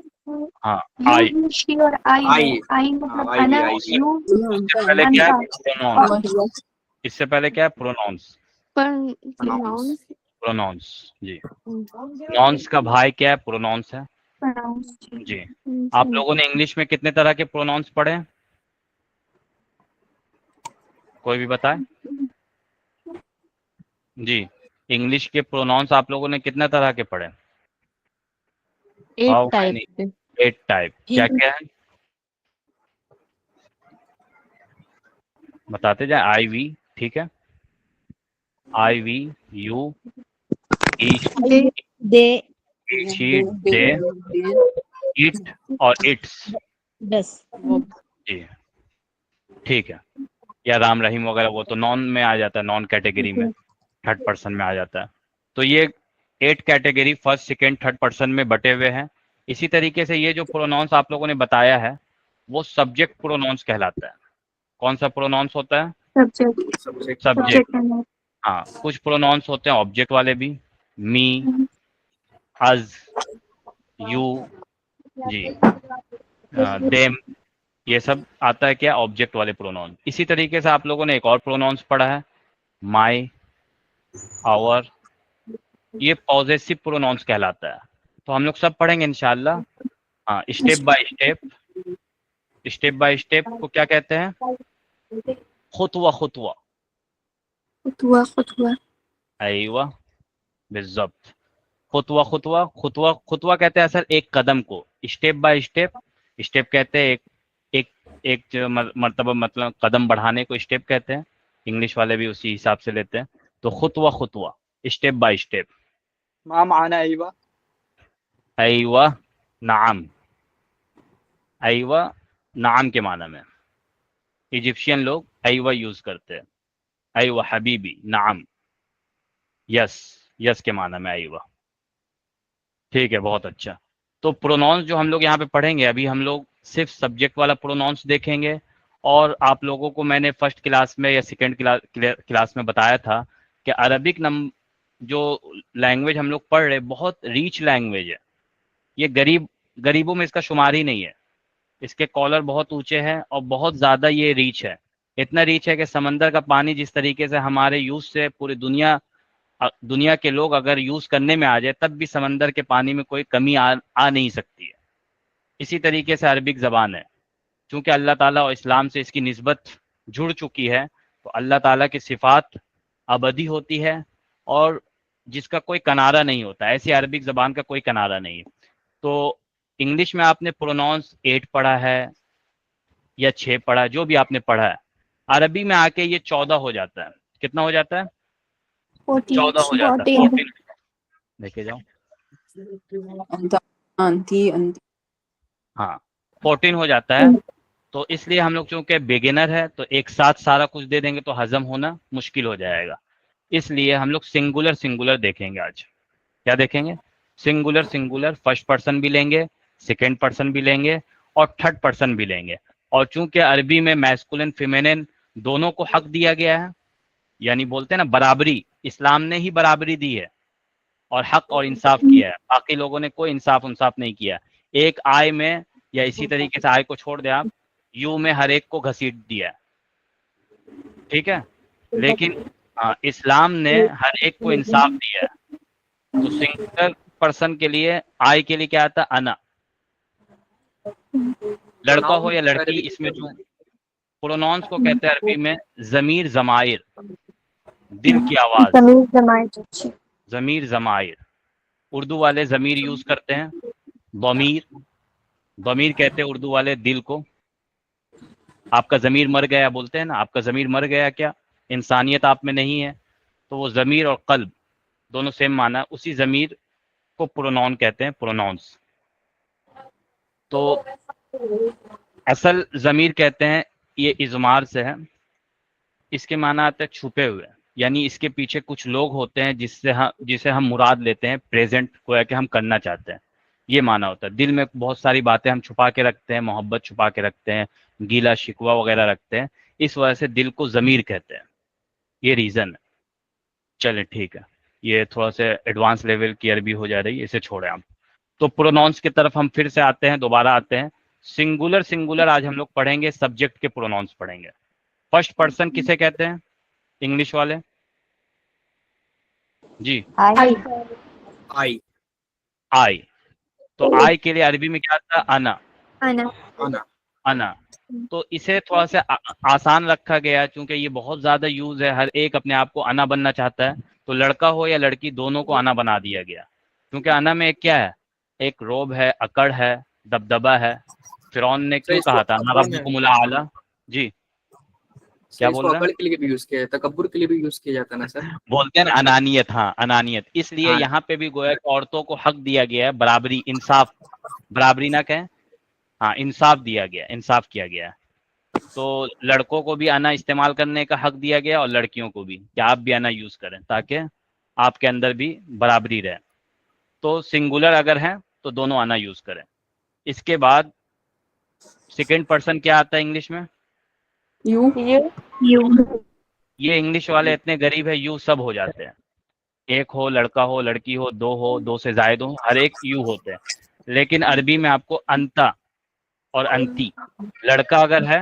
हाँ आई। यू, शी और आई है। आई, आई मतलब आई भी अना, आई। यू, इससे पहले क्या है? अंता। प्रोनाउंस। इससे पहले क्या है? प्रोनाउंस। प्रोनाउंस, प्रोनाउंस जी। नॉन्स का भाई क्या है? प्रोनाउंस है प्रोनाउंस जी। आप लोगों ने इंग्लिश में कितने तरह के प्रोनाउंस पढ़े हैं? कोई भी बताए जी। इंग्लिश के प्रोनाउंस आप लोगों ने कितने तरह के पढ़े? 8 टाइप से। 8 टाइप। क्या क्या है बताते जाए। आई वी, ठीक है, I we, you, they, she, they, it और इट्स बस। जी। ठीक है, या राम रहीम वगैरह वो तो नॉन में आ जाता है, नॉन कैटेगरी में, थर्ड पर्सन में आ जाता है। तो ये 8 category first second third person में बटे हुए हैं। इसी तरीके से ये जो प्रोनाउंस आप लोगों ने बताया है वो सब्जेक्ट प्रोनाउंस कहलाता है। कौन सा प्रोनाउंस होता है? Subject subject. सब्जेक्ट है। हाँ, कुछ प्रोनाउंस होते हैं ऑब्जेक्ट वाले भी, मी, अज, यू, जी, देम, ये सब आता है क्या? ऑब्जेक्ट वाले प्रोनाउन। इसी तरीके से आप लोगों ने एक और प्रोनाउंस पढ़ा है, माई, आवर, ये पॉजेसिव प्रोनाउंस कहलाता है। तो हम लोग सब पढ़ेंगे इंशाल्लाह। हाँ, स्टेप बाय स्टेप को क्या कहते हैं? खुतवा खुतवा। खुतवा खुतवा अयवा, बिल्ज़ब्त। खुतवा खुतवा, खुतवा खुतवा कहते हैं सर एक कदम को। स्टेप बाय स्टेप, स्टेप कहते हैं एक जो मर्तबा मतलब कदम बढ़ाने को स्टेप कहते हैं। इंग्लिश वाले भी उसी हिसाब से लेते हैं। तो खुतवा खुतवा, स्टेप बाय स्टेप। ما معنى أيوة؟ अयवा नाम, अयवा नाम के माना में इजिप्शियन लोग अयवा यूज करते हैं। अयवा हबीबी, नाम, यस, यस के माना में अयवा। ठीक है, बहुत अच्छा। तो प्रोनाउंस जो हम लोग यहाँ पे पढ़ेंगे, अभी हम लोग सिर्फ सब्जेक्ट वाला प्रोनाउंस देखेंगे। और आप लोगों को मैंने फर्स्ट क्लास में या सेकंड क्लास में बताया था कि अरबिक जो लैंग्वेज हम लोग पढ़ रहे बहुत रीच लैंग्वेज है। ये गरीबों में इसका शुमार ही नहीं है। इसके कॉलर बहुत ऊंचे हैं और बहुत ज़्यादा ये रीच है। इतना रीच है कि समंदर का पानी जिस तरीके से हमारे यूज से पूरी दुनिया के लोग अगर यूज करने में आ जाए तब भी समंदर के पानी में कोई कमी आ नहीं सकती है। इसी तरीके से अरबिक ज़बान है। चूँकि अल्लाह ताला और इस्लाम से इसकी निस्बत जुड़ चुकी है, तो अल्लाह ताला की सिफ़ात अबदी होती है और जिसका कोई किनारा नहीं होता। ऐसी अरबिक ज़बान का कोई किनारा नहीं है। तो इंग्लिश में आपने प्रोनाउंस 8 पढ़ा है या 6 पढ़ा है, जो भी आपने पढ़ा है, अरबी में आके ये 14 हो जाता है। कितना हो जाता है? 14 हो जाता है। 14 देखे जाओ, अंती अंती। हाँ 14 हो जाता है। तो इसलिए हम लोग चूंकि बिगिनर है तो एक साथ सारा कुछ दे देंगे तो हजम होना मुश्किल हो जाएगा। इसलिए हम लोग सिंगुलर देखेंगे आज। क्या देखेंगे? सिंगुलर, फर्स्ट पर्सन भी लेंगे, सेकेंड पर्सन भी लेंगे और थर्ड पर्सन भी लेंगे। और चूंकि अरबी में मैस्कुलिन फेमिनिन दोनों को हक दिया गया है, यानी बोलते हैं ना बराबरी, इस्लाम ने ही बराबरी दी है और हक और इंसाफ किया है। बाकी लोगों ने कोई इंसाफ नहीं किया। एक आय में या इसी तरीके से आय को छोड़ दे आप, यू में हर एक को घसीट दिया। ठीक है, लेकिन इस्लाम ने हर एक को इंसाफ दिया है। तो सिंगुलर पर्सन के लिए आय के लिए क्या आता है? अना, लड़का हो या लड़की, इसमें जो प्रोनाउंस को कहते हैं अरबी में जमीर जमाइर, दिल की आवाज, जमीर जमाइर। उर्दू वाले जमीर यूज करते हैं, बमीर कहते हैं उर्दू वाले दिल को। आपका जमीर मर गया बोलते हैं ना, आपका जमीर मर गया, क्या इंसानियत आप में नहीं है? तो वो जमीर और कल्ब दोनों सेम माना, उसी जमीर को प्रोनाउन कहते हैं, प्रोनाउंस। तो असल जमीर कहते हैं, ये इजमार से है। इसके माना आते हैं छुपे हुए, यानी इसके पीछे कुछ लोग होते हैं जिसे हम मुराद लेते हैं, प्रेजेंट को कि हम करना चाहते हैं, ये माना होता है। दिल में बहुत सारी बातें हम छुपा के रखते हैं, मोहब्बत छुपा के रखते हैं, गीला शिकवा वगैरह रखते हैं, इस वजह से दिल को ज़मीर कहते हैं। ये रीज़न है। चलें ठीक है, ये थोड़ा सा एडवांस लेवल की अरबी हो जा रही है, इसे छोड़ें हम। तो प्रोनाउंस की तरफ हम फिर से आते हैं, दोबारा आते हैं। सिंगुलर आज हम लोग पढ़ेंगे, सब्जेक्ट के प्रोनाउंस पढ़ेंगे। फर्स्ट पर्सन किसे कहते हैं इंग्लिश वाले? जी, आई। तो आई के लिए अरबी में क्या था? अना। तो इसे थोड़ा सा आसान रखा गया क्योंकि ये बहुत ज्यादा यूज है, हर एक अपने आप को अना बनना चाहता है। तो लड़का हो या लड़की दोनों को अना बना दिया गया, क्योंकि अना में एक क्या है? एक रोब है, अकड़ है, दबदबा है। फिरौन ने क्यों कहा था ना रब्बुकुमुल आला? जी, क्या बोल रहे हैं? अकड़ के लिए भी यूज किया है, तकब्बुर के लिए भी यूज किया जाता है ना सर? बोलते हैं ना अनानियत। हाँ, अनानियत। इसलिए यहाँ पे भी गोया कि औरतों को हक दिया गया है, बराबरी, इंसाफ, बराबरी ना कहें, हाँ इंसाफ दिया गया, इंसाफ किया गया। तो लड़कों को भी अना इस्तेमाल करने का हक दिया गया और लड़कियों को भी, कि आप भी अना यूज करें ताकि आपके अंदर भी बराबरी रहे। تو سنگولر اگر ہیں تو دونوں انا یوز کریں. اس کے بعد سیکنڈ پرسن کیا آتا ہے انگلش میں؟ یو. یہ انگلش والے اتنے غریب ہے، یو سب ہو جاتے ہیں. ایک ہو، لڑکا ہو، لڑکی ہو، دو سے زائد ہو، ہر ایک یو ہوتے ہیں. لیکن عربی میں آپ کو انتا اور انتی، لڑکا اگر ہے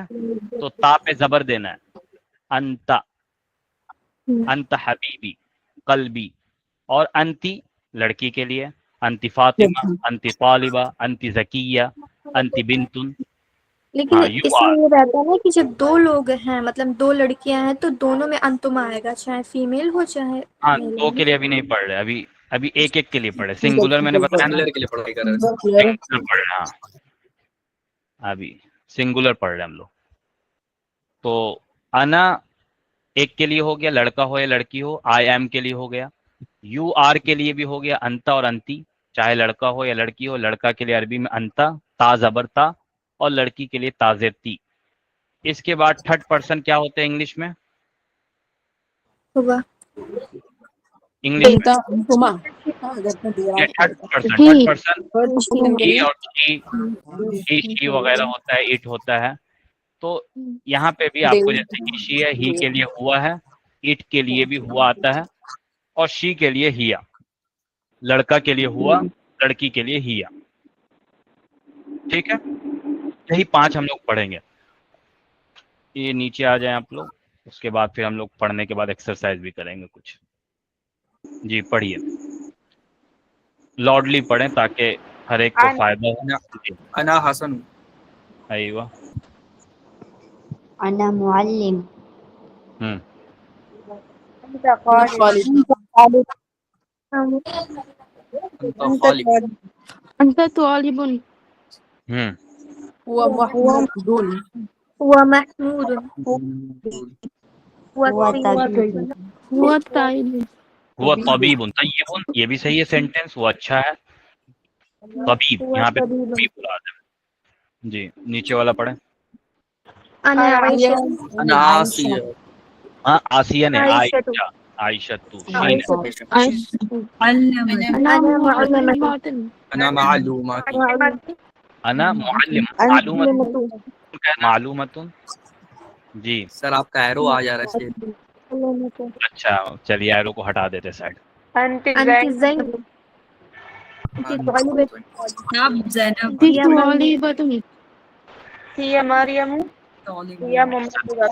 تو تا پہ زبر دینا ہے، انتا، انت حبیبی، قلبی. اور انتی لڑکی کے لیے، انتی فاطمہ، انتی طالبہ، انتی زکیہ، انتی بنتن. لیکن ہاں یو اس میں آر. یہ رہتا ہے نا کہ جب دو لوگ ہیں، مطلب دو لڑکیاں ہیں، تو دونوں میں انتم آئے گا، چاہے فیمیل ہو چاہے ہاں میل دو ہو. کے لیے ابھی نہیں پڑھ رہے، ابھی ایک ایک کے لیے پڑھ رہے. سنگولر میں نے بتایا نا، سنگولر کے لیے پڑھائی کر رہے ہیں. سنگولر پڑھ رہے ہیں. ہاں ابھی سنگولر پڑھ رہے ہیں ہم لوگ. تو انا ایک کے لیے ہو گیا، لڑکا ہو یا لڑکی ہو. آئی ایم کے لیے ہو گیا. یو آر کے لیے بھی ہو گیا، انتا اور انتی، چاہے لڑکا ہو یا لڑکی ہو. لڑکا کے لیے عربی میں انتا، تا زبر تا، اور لڑکی کے لیے تازر تی. اس کے بعد تھرڈ پرسن کیا ہوتے ہیں انگلش میں؟ ہوا انگلش میں انتا انتما. یہ تھرڈ پرسن ہی اور شی وغیرہ ہی. ہوتا ہے، اٹ ہوتا ہے. تو یہاں پہ بھی آپ کو جیسے کہ شی ہے، ہی کے لیے ہوا ہے، اٹ کے لیے بھی ہوا آتا ہے، اور شی کے لیے ہیا. لڑکا کے لیے ہوا، لڑکی کے لیے ہیا. ٹھیک ہے، یہی 5 ہم لوگ پڑھیں گے. یہ نیچے آ جائیں آپ لوگ. اس کے بعد پھر ہم لوگ پڑھنے کے بعد ایکسرسائز بھی کریں گے کچھ. جی پڑھیے، لاڈلی پڑھیں تاکہ ہر ایک کو فائدہ ہو. جی انا حسن. ایوہ. أنا معلم. ہوں انت طالب. انت طالب. أنت طالب. ہوں هو محمود. هو محمود. هو هو طبيب. هو طالب. ہوا طبیب. طیب یہ بھی صحیح ہے سینٹینس، وہ اچھا ہے. طبیب هو یہاں پہ طبيب. طبیب لازم. جی نیچے والا پڑھیں. أنا عائشة. انا عائشة. آسیہ. ہاں آسیہ نے، عائشة. عائشہ، عائشہ تو شین ہے. عائشہ. أنا معلمة. انا معلومات. انا معلم. معلمة. معلومت. جی سر آپ کا ایرو آ جا رہا ہے. معلمة. اچھا چلیے ایرو کو ہٹا دیتے سائڈ. أنت زينب. أنت طالبة. أنت طالبة. هي مريم. هي ممرضة.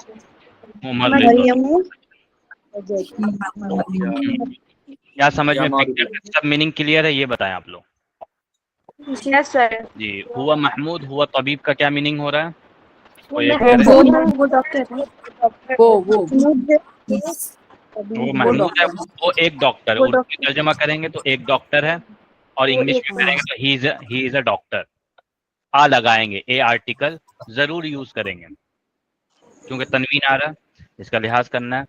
ممرض. مريم. کیا سمجھ یا میں مارو. پکچر سب میننگ کلیئر ہے؟ یہ بتائیں آپ لوگ. Yes sir. جی ہوا محمود، ہوا طبیب کا کیا میننگ ہو رہا ہے؟ کوئی ایک محمود کرے. وہ ڈاکٹر ہے. وہ وہ وہ محمود ہے، ڈاکٹر. وہ ایک ڈاکٹر ہے. وہ اردو میں ڈاکٹر. ترجمہ کریں گے تو ایک ڈاکٹر ہے، اور وہ انگلش ایک میں کریں گے تو ہی از اے ڈاکٹر. آ لگائیں گے، اے آرٹیکل ضرور یوز کریں گے کیونکہ تنوین آ رہا ہے، اس کا لحاظ کرنا ہے.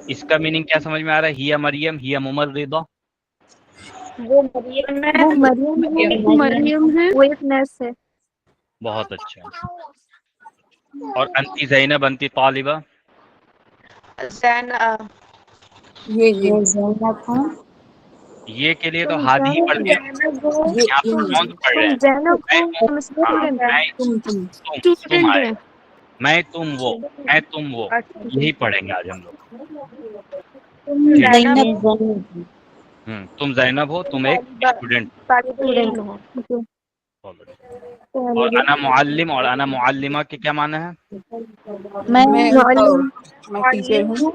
اس کا میننگ کیا سمجھ میں آ رہا ہے؟ ہی مریم، ہی ممرضہ. وہ مریم ہے. وہ مریم ہے. مريم ہے. وہ ایک نرس ہے. بہت اچھا. اور انتی زینب، انتی طالبہ. یہ يا زينب. یہ کے لیے تو تم ہادی ہی پڑھ دیا. زینب ہو. یہاں پہ یہ کون پڑھ رہے تم ہیں؟ زینب میں ہو. ہوں. تم ہاں اسٹوڈنٹ میں تم تم اسٹوڈنٹ آئے، ہے. میں تم وہ، میں تم وہ، یہی پڑھیں گے آج ہم لوگ. تم ٹھیک ہے. زینب يا زينب. تم زینب ہو، تم ایک اسٹوڈنٹ طالب علم ہو. ہو. اور انا معلم اور انا معلمہ کے کیا معنی ہے؟ میں معلم. میں ٹیچر ہوں.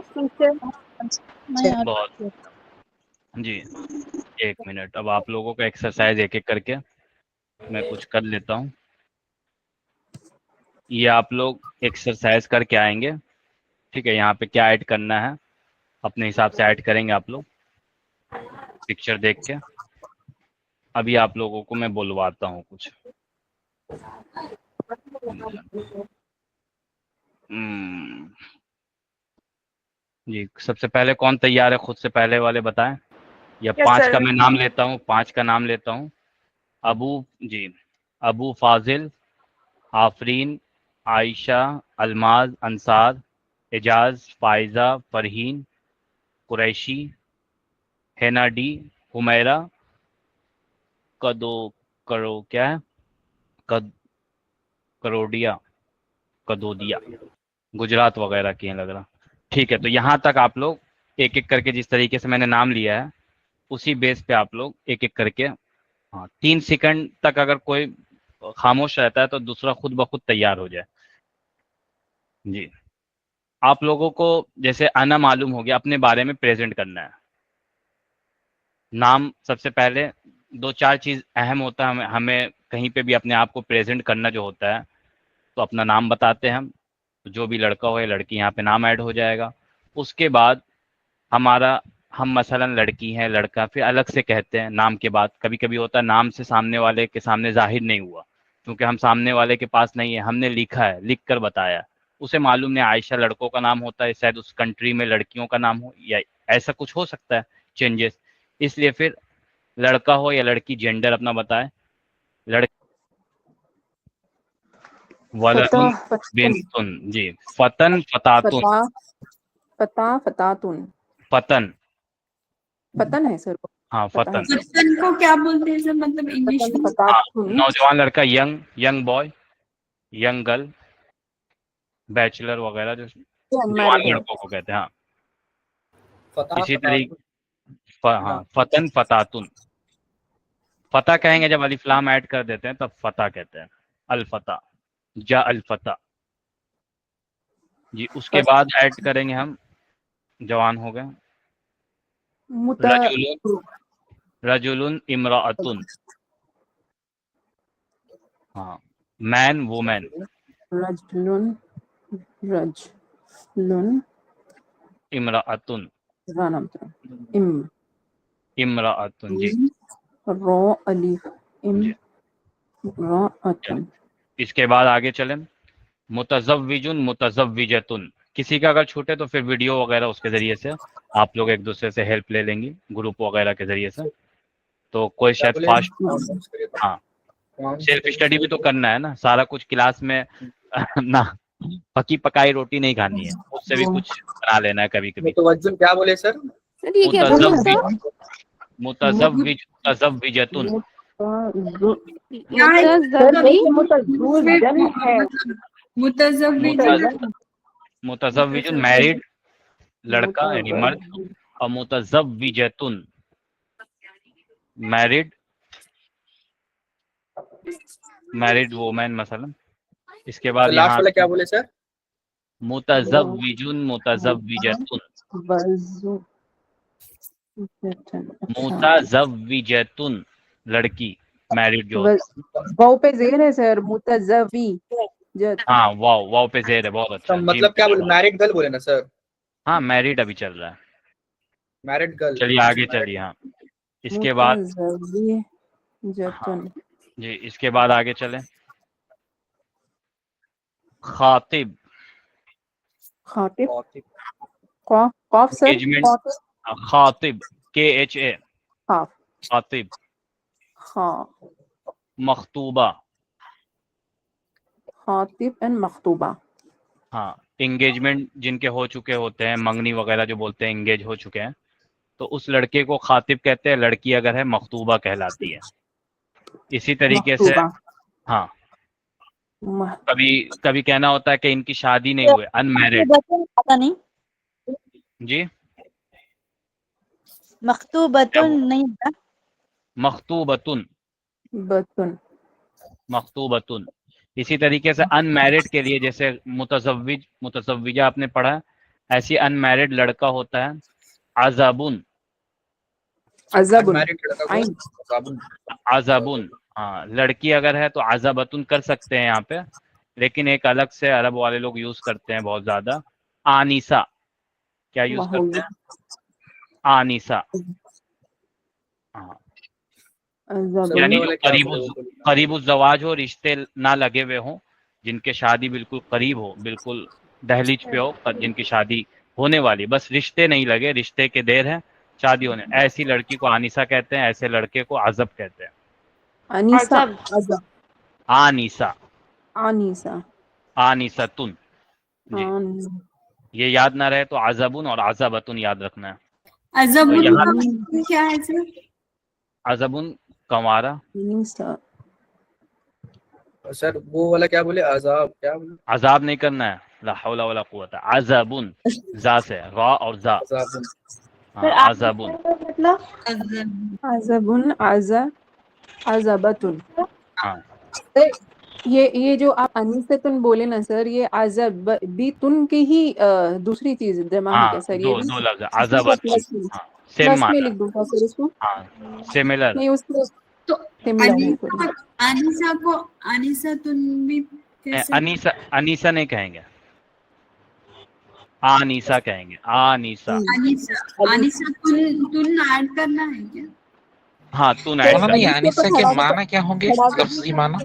بہت. جی ایک منٹ، اب آپ لوگوں کا ایکسرسائز ایک ایک کر کے میں کچھ کر لیتا ہوں. یہ آپ لوگ ایکسرسائز کر کے آئیں گے، ٹھیک ہے. یہاں پہ کیا ایڈ کرنا ہے اپنے حساب سے ایڈ کریں گے آپ لوگ، پکچر دیکھ کے. ابھی آپ لوگوں کو میں بلواتا ہوں کچھ. جی سب سے پہلے کون تیار ہے؟ خود سے پہلے والے بتائیں، یا 5 کا میں نام لیتا ہوں، 5 کا نام لیتا ہوں. ابو، جی ابو فاضل، آفرین، عائشہ، الماز، انصار، اعجاز، فائزہ، فرحین، قریشی، ہینا ڈی، حمیرہ، करो क्या है, करोडिया, कदोदिया, गुजरात वगैरह की हैं लग रहा। ठीक है, तो यहाँ तक आप लोग एक एक करके जिस तरीके से मैंने नाम लिया है उसी बेस पे आप लोग एक एक करके, हाँ 3 सेकंड तक अगर कोई खामोश रहता है तो दूसरा खुद ब खुद तैयार हो जाए। जी, आप लोगों को जैसे आना मालूम हो गया, अपने बारे में प्रेजेंट करना है। नाम सबसे पहले 2-4 चीज अहम होता है, हमें कहीं पे भी अपने आप को प्रेजेंट करना जो होता है, तो अपना नाम बताते हैं हम, जो भी लड़का हो या लड़की यहाँ पे नाम ऐड हो जाएगा। उसके बाद हम मसलन लड़की हैं लड़का, फिर अलग से कहते हैं नाम के बाद। कभी कभी होता है नाम से सामने वाले के सामने जाहिर नहीं हुआ, क्योंकि हम सामने वाले के पास नहीं है, हमने लिखा है, लिख कर बताया, उसे मालूम नहीं आयशा लड़कों का नाम होता है, शायद उस कंट्री में लड़कियों का नाम हो, या ऐसा कुछ हो सकता है चेंजेस। इसलिए फिर लड़का हो या लड़की जेंडर अपना बताए। वलदुन बिन्तुन, जी, फतन फतातुन, फतातुन, फतन है सर। हाँ फतन, फतन को क्या बोलते हैं सर, मतलब इंग्लिश में? नौजवान लड़का, young boy, young girl, bachelor वगैरह जो जवान लड़कों को कहते हैं। हाँ इसी तरीके, हाँ फतन फतातुन। फता कहेंगे जब अलिफ लाम ऐड कर देते हैं तब फता कहते हैं, अल फता, जा अल फता। जी, उसके बाद ऐड करेंगे हम, जवान हो गए, रजुलुन इमराअतुन, हाँ मैन वुमेन, रजुलुन इमराअतुन, इमराअतुन, जी रो अलिफ इमराअतुन। इसके बाद आगे चलें, मुतज़व्विजुन मुतज़व्विजतुन। किसी का अगर छूटे तो फिर वीडियो वगैरह उसके जरिए से आप लोग एक दूसरे से हेल्प ले लेंगी, ग्रुप वगैरह के जरिए से। तो कोई शायद फास्ट, हाँ सेल्फ स्टडी भी तो करना है ना, सारा कुछ क्लास में ना पकी पकाई रोटी नहीं खानी है, उससे भी कुछ बना लेना है कभी कभी। मुतवज्जिह क्या बोले सर? मुतज़व्विजतुन, मुतज़व्विजुन मैरिड लड़का यानी मर्द, और मुतज़व्विजतुन मैरिड वुमेन मसलन। इसके बाद लास्ट यहाँ वाला क्या बोले सर? मुतज़व्विजुन मुतज़व्विजतुन, मुतज़व्विजतुन लड़की मैरिड जो, वाव पे ज़ेर है सर, मुतज़व्वी। हाँ वाव पे ज़ेर है, बहुत अच्छा। मतलब क्या बोले, मैरिड गर्ल बोले ना सर? हाँ मैरिड अभी चल रहा है, मैरिड गर्ल। चलिए आगे चलिए। हाँ इसके बाद, हाँ जी इसके बाद आगे चलें, खातिब, कॉफ सर, एंगेजमेंट, खातिब KHA, खातिब, मखतूबा, खातिब एंड मखतूबा। हाँ एंगेजमेंट जिनके हो चुके होते हैं, मंगनी वगैरह जो बोलते हैं, एंगेज हो चुके हैं, तो उस लड़के को खातिब कहते हैं, लड़की अगर है मखतूबा कहलाती है। इसी तरीके से, हाँ कभी कहना होता है कि इनकी शादी नहीं हुई, अनमैरिड। पता नहीं, जी मखतूबतुन नहीं था, मखतूबतुन, मखतूबतुन। इसी तरीके से अनमैरिड के लिए, जैसे मुतज़व्विजा आपने पढ़ा, ऐसी अनमैरिड लड़का होता है अज़बुन, अज़बुन। हाँ लड़की अगर है तो अज़बतुन कर सकते हैं यहाँ पे, लेकिन एक अलग से अरब वाले लोग यूज करते हैं बहुत ज्यादा, आनिसा। क्या यूज करते हैं? आनिसा। हाँ यानी करीब जवाज हो, रिश्ते ना लगे हुए हों, जिनके शादी बिल्कुल करीब हो, बिल्कुल दहलीज पे हो, पर जिनकी शादी होने वाली, बस रिश्ते नहीं लगे, रिश्ते के देर है शादी होने, ऐसी लड़की को आनिसा कहते हैं, ऐसे लड़के को अज़ब कहते हैं। आनिसतुन। जी ये याद ना रहे तो अज़बुन और अज़बतुन याद रखना है। अज़बुन क्या है सर? अज़बुन कंवारा। अनीसा सर वो वाला क्या बोले, अजाब क्या बोले? अजाब नहीं करना है, ला हौला वला कुव्वता, अजाबुन जा से, रा और जा, अजाब। हाँ अजाबुन। मतलब अजबुन आजा अजबतुन। हाँ सर ये जो आप अनीसतुन बोले ना सर, ये अजब भी तुन की ही दूसरी चीज जमा है क्या हाँ, सर? ये दो भी दो लफ्ज इसको अजाबतुन, प्लस में, हाँ सेम प्लस में माना, लिख दूंगा सर इसको? हाँ सिमिलर। नहीं उसको तो सिमिलर है थोड़ी। अनीसा को अनीसा तुम भी कैसे? अनीसा, अनीसा नहीं कहेंगे, आनीसा कहेंगे, आनीसा। अनीसा अनीसा तुन ऐड करना है क्या? हाँ तुन सर ऐड मौलाना कर, ये अनीसा अनीसा को के खड़ा माना क्या होंगे, खड़ा लफ्जी माना?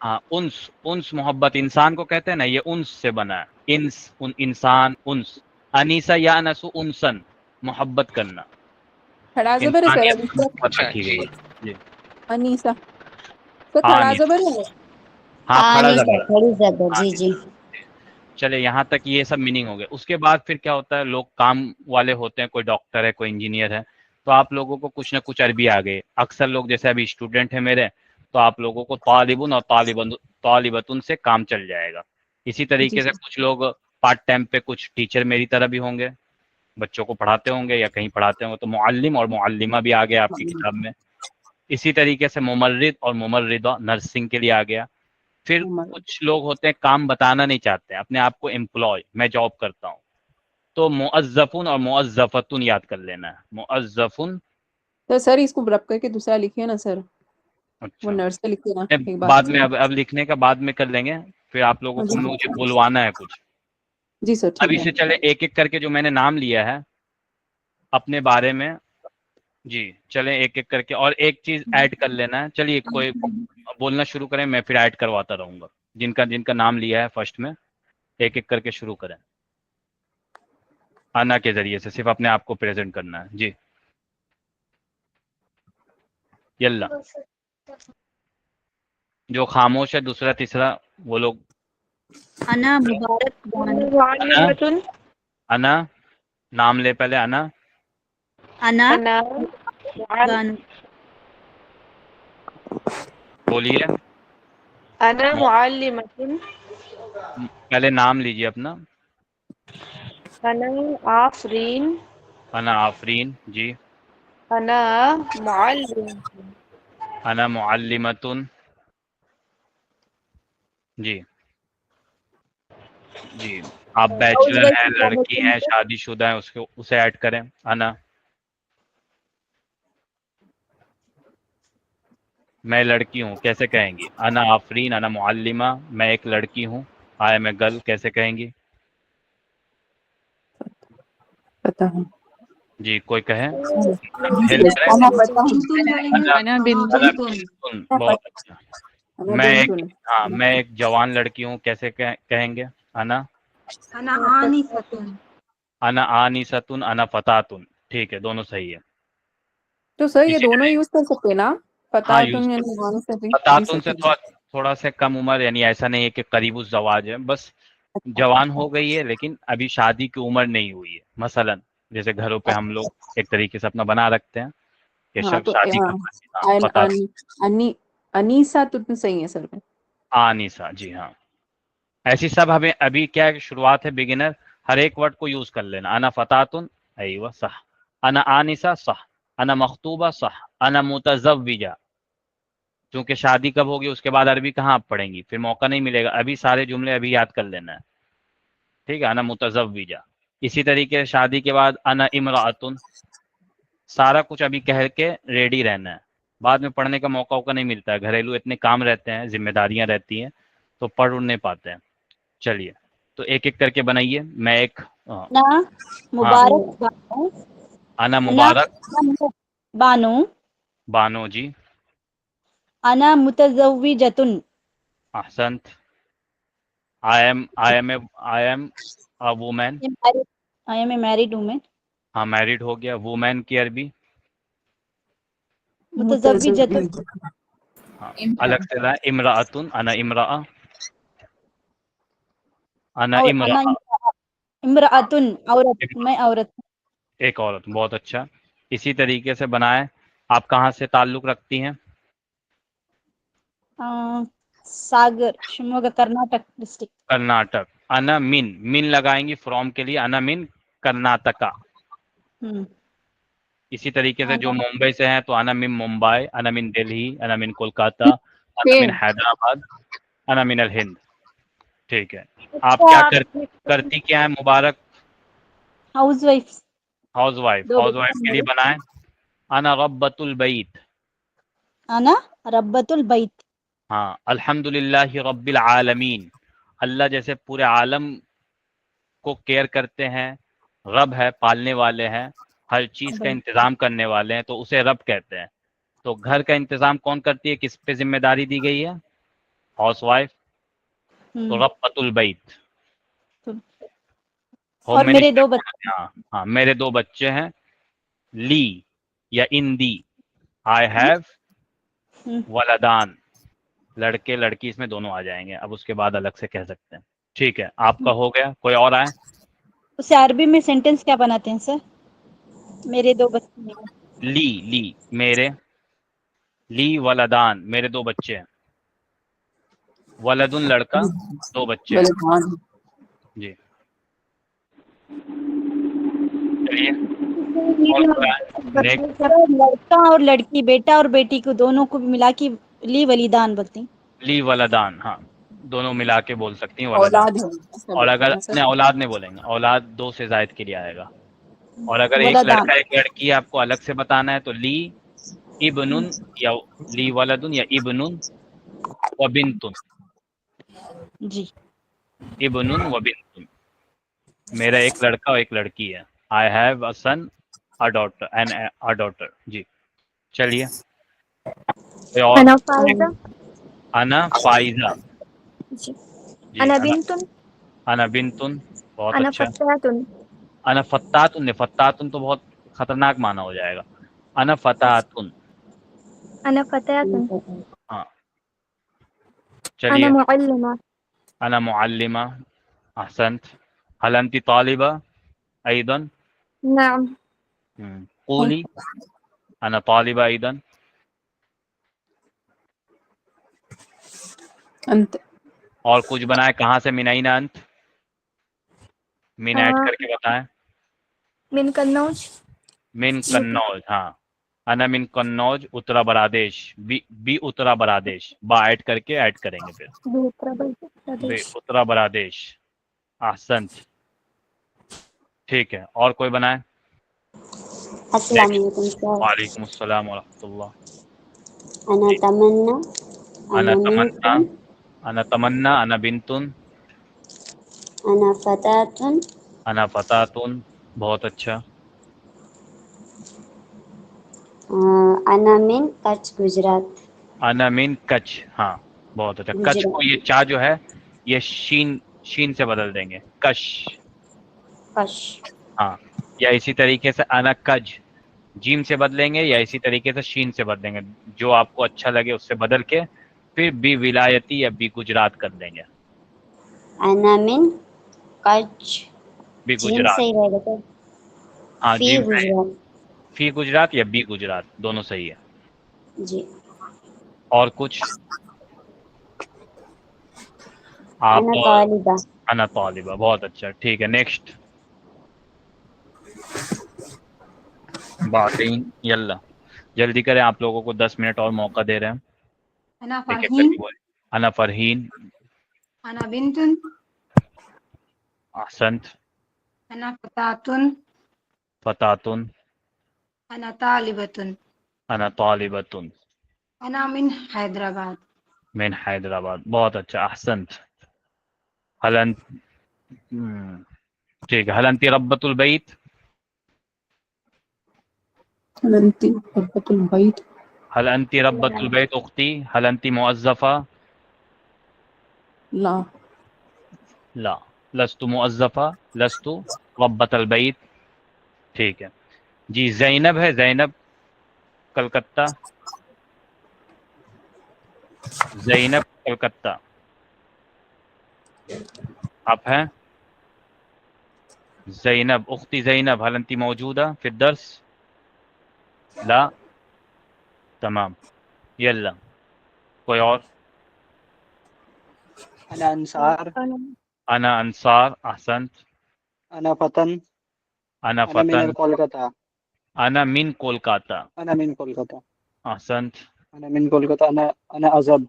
हाँ उन्स, उन्स मोहब्बत, इंसान को कहते हैं ना, ये उन्स से बना है, इंस उन इंसान उन्स, अनीसा या अनसु उनसन, मोहब्बत करना, खड़ा जबर है सर इंसानियत अनीसा? मोहब्बत रखी गई है जी। अनीसा सर खड़ा आनीसा, जबर है? हाँ खड़ा आनिसा जबर, खड़ी जबर, जी जी। चले यहाँ तक ये सब मीनिंग हो गए। उसके बाद फिर क्या होता है, लोग काम वाले होते हैं, कोई डॉक्टर है, कोई इंजीनियर है, तो आप लोगों को कुछ ना कुछ अरबी आ गई। अक्सर लोग जैसे अभी स्टूडेंट है मेरे, तो आप लोगों को तालिबुन और तालिबतुन से काम चल जाएगा। इसी जी तरीके से सर। कुछ लोग पार्ट टाइम पे कुछ टीचर मेरी तरह भी होंगे, बच्चों को पढ़ाते होंगे या कहीं पढ़ाते होंगे, तो मुअल्लिम और मुअल्लिमा भी आ गया आपकी किताब में। इसी तरीके से मुमर्रिद और मुमर्रिदा नर्सिंग के लिए आ गया। फिर कुछ लोग होते हैं काम बताना नहीं चाहते हैं, अपने आप को एम्प्लॉय, मैं जॉब करता हूँ, तो मुअज्जफुन और मुअज्जफतुन याद कर लेना है, मुअज्जफुन। तो सर इसको रब करके दूसरा लिखिए ना सर, वो अच्छा, नर्स का लिखिए ना नहीं, एक बार। बाद में, अब लिखने का बाद में कर लेंगे, फिर आप लोगों को मुझे बुलवाना है कुछ। जी सर ठीक अभी है। से चले एक एक करके जो मैंने नाम लिया है अपने बारे में, जी चलें एक एक करके, और एक चीज ऐड कर लेना है। चलिए कोई बोलना शुरू करें, मैं फिर ऐड करवाता रहूंगा। जिनका जिनका नाम लिया है फर्स्ट में, एक एक करके शुरू करें। आना के जरिए से सिर्फ अपने आप को प्रेजेंट करना है जी। यल्ला, जो खामोश है दूसरा तीसरा वो लोग। अना मुबारक बानो, अना नाम ले पहले, अना अना बानो, बोलिए, अना मुअल्लिमतुन, पहले नाम लीजिए अपना। अना आफरीन, अना आफरीन जी। अना मुअल्लिमतुन, अना मुअल्लिमतुन जी। जी आप बैचलर हैं, लड़की हैं, शादीशुदा हैं, उसको उसे ऐड करें। अना, मैं लड़की हूँ कैसे कहेंगी? अना आफरीन अना मुअल्लिमा, मैं एक लड़की हूँ। आई एम ए गर्ल कैसे कहेंगी? पता है जी कोई कहे, जी हेल्प सर, करें। अना पता है। अना बिंतुन। बिंतुन, बहुत अच्छा। अना मैं एक, बिंतुन। हाँ मैं एक जवान लड़की हूँ कैसे कहेंगे? अना, अना आनिसतुन। अना आनिसतुन अना फतातुन, ठीक है दोनों सही है। तो सर ये इसी दोनों तरह, यूज कर सकते हैं ना? हाँ यूज, फतातुन यानी जवान से भी? जी फतातुन सर से ठीक है। थोड़ा से कम उम्र, यानी ऐसा नहीं है कि करीब ज़वाज है, बस जवान हो गई है लेकिन अभी शादी की उम्र नहीं हुई है। मसलन जैसे घरों पे हम लोग एक तरीके से अपना बना रखते हैं कि हाँ तो शादी का, हाँ, अन, फता, अन, अनी अनीसा तो सही है सर में। आनिसा जी हाँ। ऐसी सब हमें अभी क्या है, शुरुआत है, बिगिनर, हर एक वर्ड को यूज कर लेना। अना फतातुन, अय्वा सह, अना आनिसा सह, अना मखतूबा सह, अना मुतज़व्विजा। क्योंकि शादी कब होगी उसके बाद अरबी कहाँ आप पढ़ेंगी, फिर मौका नहीं मिलेगा। अभी सारे जुमले अभी याद कर लेना है, ठीक है। अना मुतज़व्विजा। इसी तरीके से शादी के बाद अना इमराअतुन, सारा कुछ अभी कह के रेडी रहना है, बाद में पढ़ने का मौका नहीं मिलता है, घरेलू इतने काम रहते हैं, जिम्मेदारियां रहती हैं, तो पढ़ उड़ नहीं पाते हैं। चलिए तो एक एक करके बनाइए। मैं एक, ना मुबारक बानो, अना ना मुबारक बानो, बानो जी। अना मुतज़व्विजतुन, अहसंत। I am a woman, I am a married woman. हाँ मैरिड हो गया। वुमेन की अरबी, मुतज़व्विजतुन, हाँ अलग से लाए। इमराअतुन, अना इमराअ, अना और अना इमराअ, इम्राअतुन, औरत, मैं औरत। एक औरत, बहुत अच्छा। इसी तरीके से बनाए آپ کہاں سے تعلق رکھتی ہیں؟ सागर शिवमोगा कर्नाटक डिस्ट्रिक्ट کرناٹک. انا من لگائیں گی فرام کے لیے, انا من کرناٹکا. اسی طریقے سے جو ممبئی سے ہیں تو انا من ممبئی, انا من دہلی, انا من کولکاتہ, انا من حیدرآباد, انا من الہند. ٹھیک ہے. آپ کیا کرتی کیا ہے Mubarak? Housewife housewife. Housewife کے لیے بنائیں انا ربۃ البیت. أنا ربة البيت. ہاں, الحمدللہ رب العالمین. اللہ جیسے پورے عالم کو کیئر کرتے ہیں, رب ہے, پالنے والے ہیں, ہر چیز کا انتظام کرنے والے ہیں, تو اسے رب کہتے ہیں. تو گھر کا انتظام کون کرتی ہے, کس پہ ذمہ داری دی گئی ہے؟ House wife. تو ربۃ البیت. اور میرے 2 بچے. ہاں میرے 2 بچے ہیں. لی یا ان دی, آئی ہیو ولدان. لڑکے لڑکی اس میں دونوں آ جائیں گے, اب اس کے بعد الگ سے کہہ سکتے ہیں. ٹھیک ہے, آپ کا ہو گیا. کوئی اور آئے؟ اسے عربی میں سینٹینس کیا بناتے ہیں سر؟ میرے 2 بچے ہیں. لی میرے, لی ولدان میرے 2 بچے ہیں. ولدن لڑکا, 2 بچے ہیں. جی چلیے نیکسٹ. لڑکا اور لڑکی, بیٹا اور بیٹی کو دونوں کو ملا کے لی ولیدان بولتے ہیں. لی ولدان, ہاں دونوں ملا کے بول سکتی ہیں ولدان. اولاد ہے اور اگر سر. نہیں, اولاد نہیں بولیں گے, اولاد 2 سے زائد کے لیے آئے گا. اور اگر ایک ولدان. لڑکا ایک لڑکی آپ کو الگ سے بتانا ہے تو لی ابنن یا لی ولدن یا ابنن و بنتن. جی ابنن و بنتن. میرا ایک لڑکا اور ایک لڑکی ہے. I have a son, a daughter, and a daughter. جی چلیے. اور أنا فايزة. انا فائزہ. جی. جی أنا بنت. انا بنتن, بہت أنا اچھا. فتاة. انا فتاتن, فتاتن تو بہت خطرناک معنی ہو جائے گا. انا فتاتن. أنا فتاة. ہاں أنا چلیے. معلمة. انا معلمہ. احسنت. هل انت طالبہ ایضا؟ نعم. قولی انا طالبہ ایضا. انت. اور کچھ بنائے, کہاں سے من این انت, من ایڈ کر کے بتائیں. من قنوج. من قنوج. ہاں انا من قنوج اتر پردیش. بی اتر پردیش, با ایڈ کر کے ایڈ کریں گے پھر. بے بھوترا اتر پردیش. احسنت. ٹھیک ہے, اور کوئی بنائے. السلام علیکم سر. وعلیکم السلام ورحمۃ اللہ. انا تمنا. انا انا تمنا, منکم. انا تمنا, انا بنتن, انا فتاتن. انا فتاتن. بہت اچھا. انا من کچھ گجرات. انا من کچھ. ہاں بہت اچھا. کچھ کو یہ گجرات. چا جو ہے یہ شین سے بدل دیں گے, کش. کش. ہاں, یا اسی طریقے سے انا کج جیم سے بدلیں گے, یا اسی طریقے سے شین سے بدلیں گے. جو آپ کو اچھا لگے اس سے بدل کے پھر بی ولایتی یا بی گجرات کر دیں گے. انا من کچھ. بی جیم گجرات. صحیح رہے گا تو ہاں فی جیم صحیح. گجرات. فی گجرات یا بی گجرات دونوں صحیح ہے. جی. اور کچھ آپ. انا طالبہ. انا طالبہ. بہت اچھا. ٹھیک ہے, نیکسٹ. باتیں یلا جلدی کریں, آپ لوگوں کو 10 منٹ اور موقع دے رہے ہیں. أنا ایک ایک کر فرحين. کے بولیں. انا فرحین. أنا بنت. احسنت. أنا فتاة. فتاتن. أنا طالبة. انا طالبتن. أنا من حيدرآباد. من حیدرآباد. بہت اچھا. احسنت. هل انت ٹھیک ہے. هل انت ربۃ البیت. انت ربة البيت. هل انت ربۃ البیت اختی. هل انت موظفہ. لا. لا. لست موظفہ. لست ربۃ البیت. ٹھیک ہے جی. زینب ہے, زینب کلکتہ. زینب کلکتہ. آپ ہیں زینب, اختی زینب, هل انت موجودہ فی الدرس. لا. तमाम, यल्ला कोई और? अना अंसार, अना अंसार, अहसंत। अना फतन, अना अना मिन फतन, कोलकाता, अना मिन कोलकाता, अना मिन कोलकाता, अहसंत। अना मिन कोलकाता, अना अजब,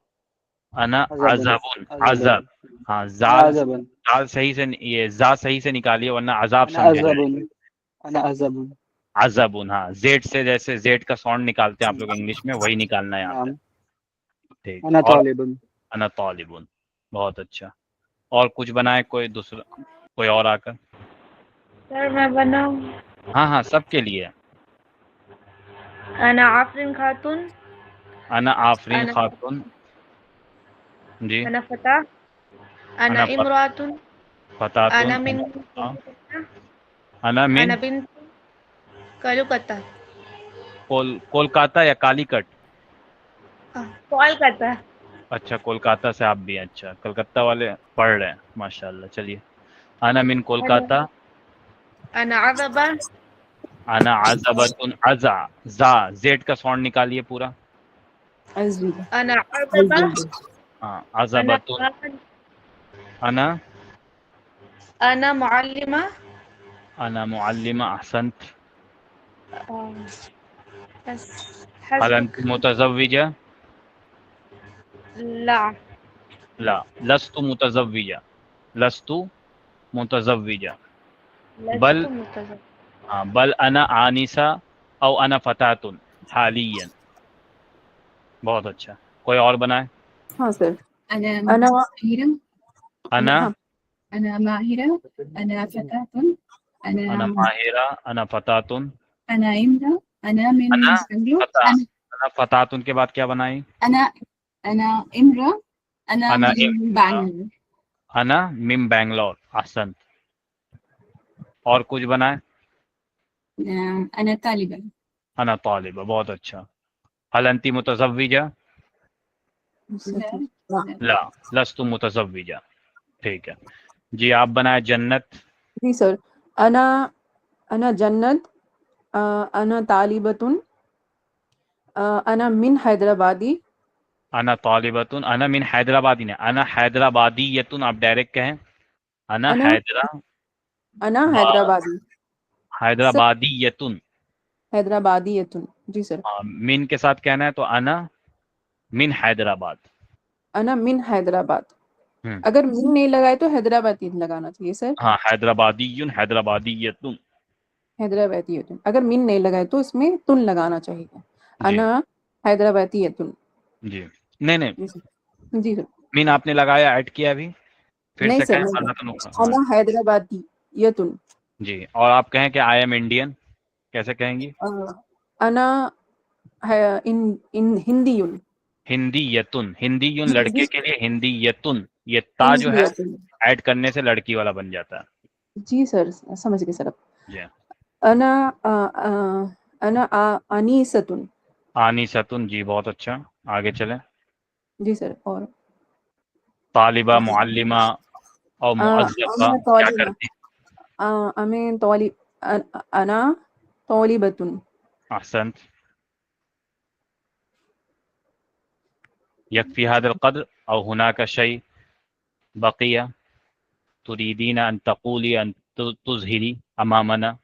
अना अजबन, अज़बुन, अजबन, अज़ब, हाँ अना जाल अजबन, जाल सही से, ये जा सही से निकालिए वरना अजाब अना समझा जाए। अजबन, अना अजबन, अज़बुन, हाँ जेड से, जैसे जेड का साउंड निकालते हैं आप लोग इंग्लिश में, वही निकालना है यहाँ पे। नाम, ठीक, अना और तालिबन। अना तालिबुन, बहुत अच्छा। और कुछ बनाए कोई दूसरा, कोई और आकर? सर मैं बनाऊं? हाँ हाँ, सबके लिए। अना आफरीन खातून, अना आफरीन अना खातून, जी। अना फता, अना अना इमरातुन, फतातुन, अना मिन हाँ, अना अना मिन बिन कलकत्ता, कोलकाता या कालीकट? कोलकाता, अच्छा, कोलकाता से आप भी हैं, अच्छा कलकत्ता वाले पढ़ रहे हैं, माशाल्लाह। चलिए, अना मिन अना कोलकाता, अना अज़बा, अना अज़बतुन, अज़ा, जा जेड का साउंड निकालिए पूरा। अज़ब, अना अज़बा, हाँ, अना अज़बतुन, अना अना मुअल्लिमा, अना मुअल्लिमा, अहसंत। बस हल हस्बुक, अंतुम मुतज़व्विजा? ला ला, लस्तु मुतज़व्विजा, लस्तु मुतज़व्विजा, बल, लस्तु मुतज़व्विजा, हाँ, बल अना आनिसा औ अना फतातुन हालियन। बहुत अच्छा, कोई और बनाए? हाँ सर। أنا अना, ماهرة अना हाँ, أنا ماهرة أنا فتاة अना أنا माहिरा, अना फतातुन, أنا امرأة أنا من अना بنغلور फता, अना फतातुन के बाद क्या बनाई? أنا امرأة أنا अना من بنغلور अना मिम बैंगलोर, अहसन। और कुछ बनाए? أنا طالبة अना तालिबा, बहुत अच्छा। हल अंती मुतज़व्विजा? لا ला, लस्तु मुतज़व्विजा। ठीक है जी, आप बनाए जन्नत। जी सर। अना अना जन्नत, अना तालिबतुन, अना मिन हैदराबादी, अना तालिबतुन, अना मिन हैदराबादी ने, अना हैदराबादी यतुन, आप डायरेक्ट कहें। अना अना अना हैदराबादी, सर हैदराबादी यतुन। हैदराबादी यतुन, जी सर। मिन के साथ कहना है तो अना मिन हैदराबाद। अना मिन हैदराबाद, हम्म, अगर मिन नहीं लगाए तो हैदराबादी लगाना चाहिए सर। हाँ, हैदराबादीयुन, हैदराबादियतुन। हैदराबादी यतुन, अगर मिन नहीं लगाए तो इसमें तुन लगाना चाहिए। जी अना हैदराबादी यतुन, जी, नहीं नहीं, जी सर। जी सर। मीन आपने लगाया, ऐड किया अभी, फिर नहीं से सर, कहें नहीं वरना तो सर। हाँ अना हैदराबादी यतुन, जी। और आप कहें कि आई एम इंडियन, कैसे कहेंगी? अना इन हिंदीयुन, हिंदी यतुन, हिंदी यून हिंदी लड़के के लिए, हिंदी यतुन, ये ता जो हिंदी है यतुन, ऐड करने से लड़की वाला बन जाता है। जी सर, समझ गए सर अब। जी, अना अना अनीसतुन, आनिसतुन, जी बहुत अच्छा, आगे चलें। जी सर। और तालिबा, मुअल्लिमा और मुअज़्ज़फ़ा अना क्या तौलिबा, करती? अमें तौली, अना तौलिबतुन, अहसंत। यकफी हादल क़द्र औ हुनाका शै बक़िया तुरीदीना अन तक़ूली अन तुज़हिरी अमामना।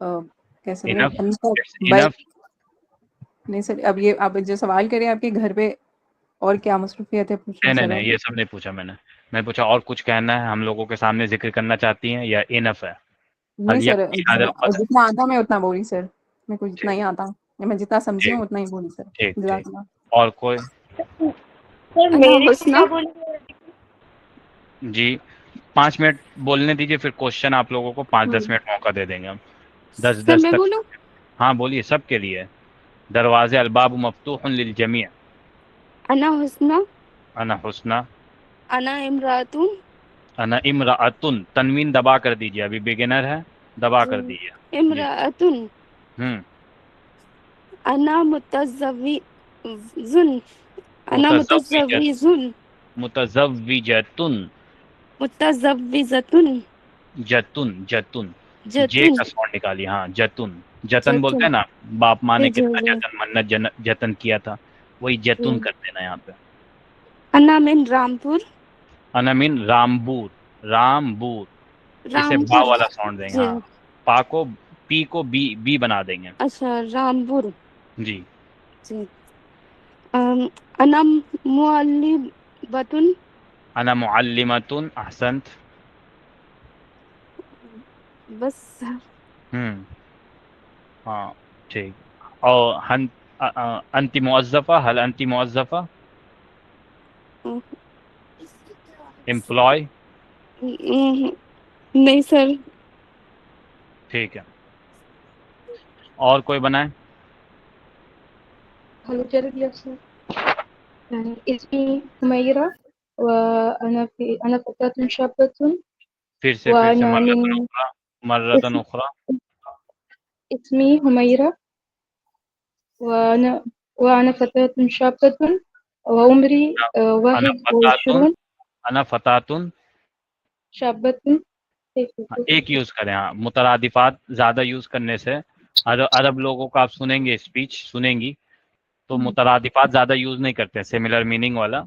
कैसे इनफ, इट्स भाई? इनफ। नहीं सर, अब ये आप जो सवाल करें आपके घर पे और क्या मसरूफियत है पूछ नहीं लो नहीं सर नहीं, आप। ये सब नहीं पूछा मैं पूछा और कुछ कहना है हम लोगों के सामने, जिक्र करना चाहती हैं, या इनफ है? नहीं हल सर, यकफी हादल क़द्र? जितना आता मैं उतना बोली सर, मैं कुछ जितना ठीक ही आता, मैं जितना समझी हूँ ठीक उतना ही बोली सर। ठीक ठीक। जज़ाकल्लाह। और कोई? सर अना मेरे को हुस्ना, क्या बोलूं? जी, 5 मिनट बोलने दीजिए, फिर क्वेश्चन आप लोगों को 5-10 मिनट मौका दे देंगे हम, सर 10-10 मैं तक। बोलूं? हाँ बोलिए, सबके लिए। दरवाजे अलबाब मफ्तूहुन लिल जमी'। अना हुस्ना, अना हुस्ना, अना इमरातुन, अना इमराअतुन, तनवीन दबा कर दीजिए, अभी बिगिनर है, दबा कर दीजिए जी। इमरातुन, हम्म, अना मुतज़व्विजुन, अना मुतज़व्विजत, मुतज़व्विजुन, मुतज़व्विजतुन, मुतज़व्विजतुन, जतुन जतुन, जे जतन का साउंड निकालिए, हाँ जतुन, जतन जतन बोलते हैं ना, बाप माँ ने जी कितना जी जतन मन्नत जतन किया था, वही जतुन जी। कर देना यहाँ पे। अना मिन रामपुर, अना मीन रामबूर, रामबूर, इसे बा रामपुर वाला साउंड देंगे, जी। हाँ पा को पी को बी बना देंगे अच्छा रामपुर जी। जी। अना मुअल्लिबतुन, अना मुअल्लिमतुन, अहसंत। बस हाँ ठीक। और हन अंति मुअज़्ज़फ़ा, हल अंति मुअज़्ज़फ़ा, एम्प्लॉय। नहीं सर। ठीक है, और कोई बनाए? هل جرب يحصل يعني اسمي هميرة وأنا فتاة شابة फिर से وأنا من मर्रतन اسم उखरा। اسمي هميرة وأنا فتاة شابة وعمري अना واحد फतातुन, وعشرون अना फतातुन, شابة हाँ, एक यूज करें, हाँ मुतरादिफात ज्यादा यूज करने से अरब लोगों को आप सुनेंगे, स्पीच सुनेंगी तो मुतरादिफात ज्यादा यूज नहीं करते, सिमिलर मीनिंग वाला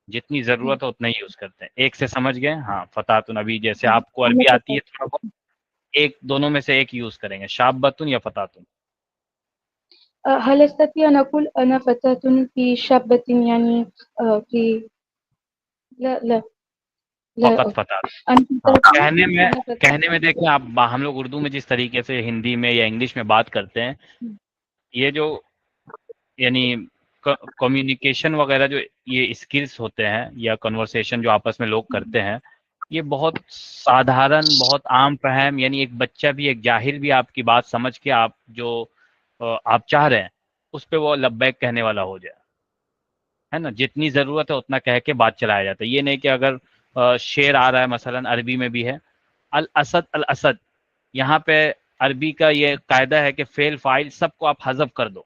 जितनी जरूरत है उतना ही यूज करते हैं। एक से समझ गए, हाँ फतातुन, अभी जैसे आपको أنا अरबी आती है فتاة थोड़ा बहुत, एक दोनों में से एक यूज करेंगे, शाबतुन या फतातुन। هل أستطيع أن أقول أنا فتاة في شابة يعني في لا لا फकत لا फतात। أنا हाँ فتاة أنا فتاة कहने में देखें आप, हम लोग उर्दू में जिस तरीके से हिंदी में या इंग्लिश में बात करते हैं, ये जो यानी कम्युनिकेशन वगैरह जो ये स्किल्स होते हैं या कन्वर्सेशन जो आपस में लोग करते हैं, ये बहुत साधारण, बहुत आम फहम, यानी एक बच्चा भी, एक जाहिल भी आपकी बात समझ के आप जो आप चाह रहे हैं उस पे वो लब्बैक कहने वाला हो जाए, है ना। जितनी ज़रूरत है उतना कह के बात चलाया जाता है। ये नहीं कि अगर शेर आ रहा है, मसलन अरबी में भी है अल असद, अल असद, यहाँ पे अरबी का ये कायदा है कि फेल फाइल सबको आप हज़फ कर दो,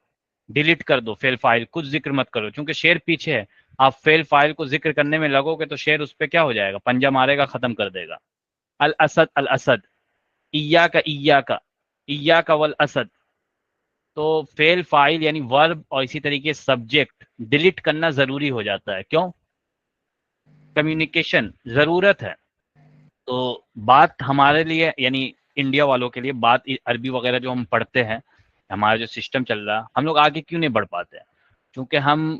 डिलीट कर दो, फेल फाइल कुछ जिक्र मत करो, क्योंकि शेर पीछे है। आप फेल फाइल को जिक्र करने में लगोगे तो शेर उस पर क्या हो जाएगा, पंजा मारेगा, ख़त्म कर देगा। अल असद, अल असद, इया का वल असद, तो फेल फाइल यानी वर्ब और इसी तरीके सब्जेक्ट डिलीट करना ज़रूरी हो जाता है। क्यों? कम्युनिकेशन ज़रूरत है। तो बात हमारे लिए, यानी इंडिया वालों के लिए बात अरबी वगैरह जो हम पढ़ते हैं, हमारा जो सिस्टम चल रहा है, हम लोग आगे क्यों नहीं बढ़ पाते हैं? क्योंकि हम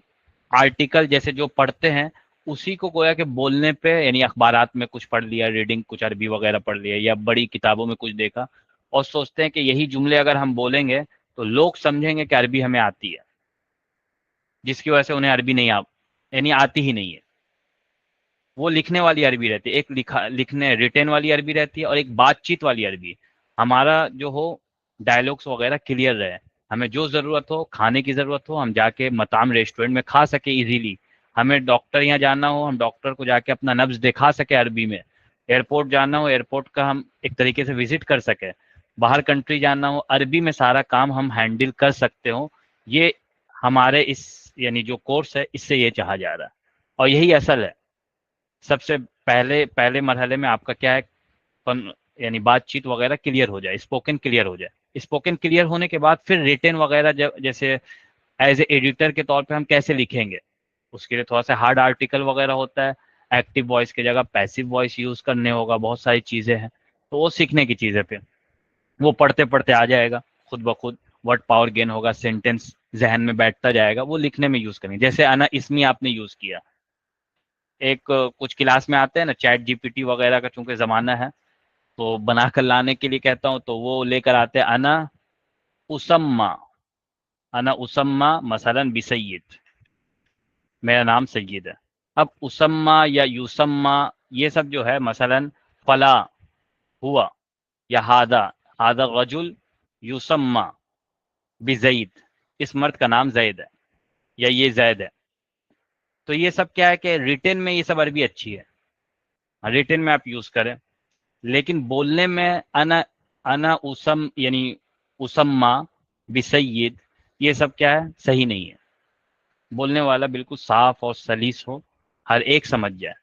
आर्टिकल जैसे जो पढ़ते हैं उसी को गोया के बोलने पे, यानी अखबारात में कुछ पढ़ लिया, रीडिंग कुछ अरबी वगैरह पढ़ लिया या बड़ी किताबों में कुछ देखा, और सोचते हैं कि यही जुमले अगर हम बोलेंगे तो लोग समझेंगे कि अरबी हमें आती है, जिसकी वजह से उन्हें अरबी नहीं यानी आती ही नहीं है। वो लिखने वाली अरबी रहती है, एक लिखने रिटेन वाली अरबी रहती है और एक बातचीत वाली अरबी। हमारा जो हो डायलॉग्स वगैरह क्लियर रहे, हमें जो ज़रूरत हो, खाने की ज़रूरत हो, हम जाके मताम रेस्टोरेंट में खा सके इजीली। हमें डॉक्टर यहाँ जाना हो, हम डॉक्टर को जाके अपना नब्ज दिखा सके अरबी में। एयरपोर्ट जाना हो, एयरपोर्ट का हम एक तरीके से विजिट कर सके। बाहर कंट्री जाना हो, अरबी में सारा काम हम हैंडल कर सकते हो। ये हमारे इस यानी जो कोर्स है इससे ये चाहा जा रहा है, और यही असल है। सबसे पहले पहले मरहले में आपका क्या है, यानी बातचीत वगैरह क्लियर हो जाए, स्पोकन क्लियर हो जाए। स्पोकन क्लियर होने के बाद फिर रिटेन वगैरह जैसे एज ए एडिटर के तौर पे हम कैसे लिखेंगे, उसके लिए थोड़ा सा हार्ड आर्टिकल वगैरह होता है। एक्टिव वॉइस की जगह पैसिव वॉइस यूज़ करने होगा, बहुत सारी चीज़ें हैं, तो वो सीखने की चीज़ें फिर वो पढ़ते पढ़ते आ जाएगा खुद ब खुद। वर्ड पावर गेन होगा, सेंटेंस जहन में बैठता जाएगा, वो लिखने में यूज़ करेंगे। जैसे अना इसमें आपने यूज़ किया, एक कुछ क्लास में आते हैं ना चैट जीपीटी वगैरह का, चूंकि ज़माना है तो बना कर लाने के लिए कहता हूँ, तो वो लेकर आते हैं उसम्मा, अना उसम्मा मसलन बिसय्यद, मेरा नाम सय्यद है। अब उसम्मा या युसम्मा ये सब जो है, मसलन फला हुआ या हादा रजुल युसम्मा बिज़ैद, इस मर्द का नाम जैद है या ये जैद है। तो ये सब क्या है कि रिटेन में ये सब अरबी अच्छी है, रिटेन में आप यूज़ करें, लेकिन बोलने में अना उसम यानी उसम्मा बिसय्यद ये सब क्या है, सही नहीं है। बोलने वाला बिल्कुल साफ और सलीस हो, हर एक समझ जाए,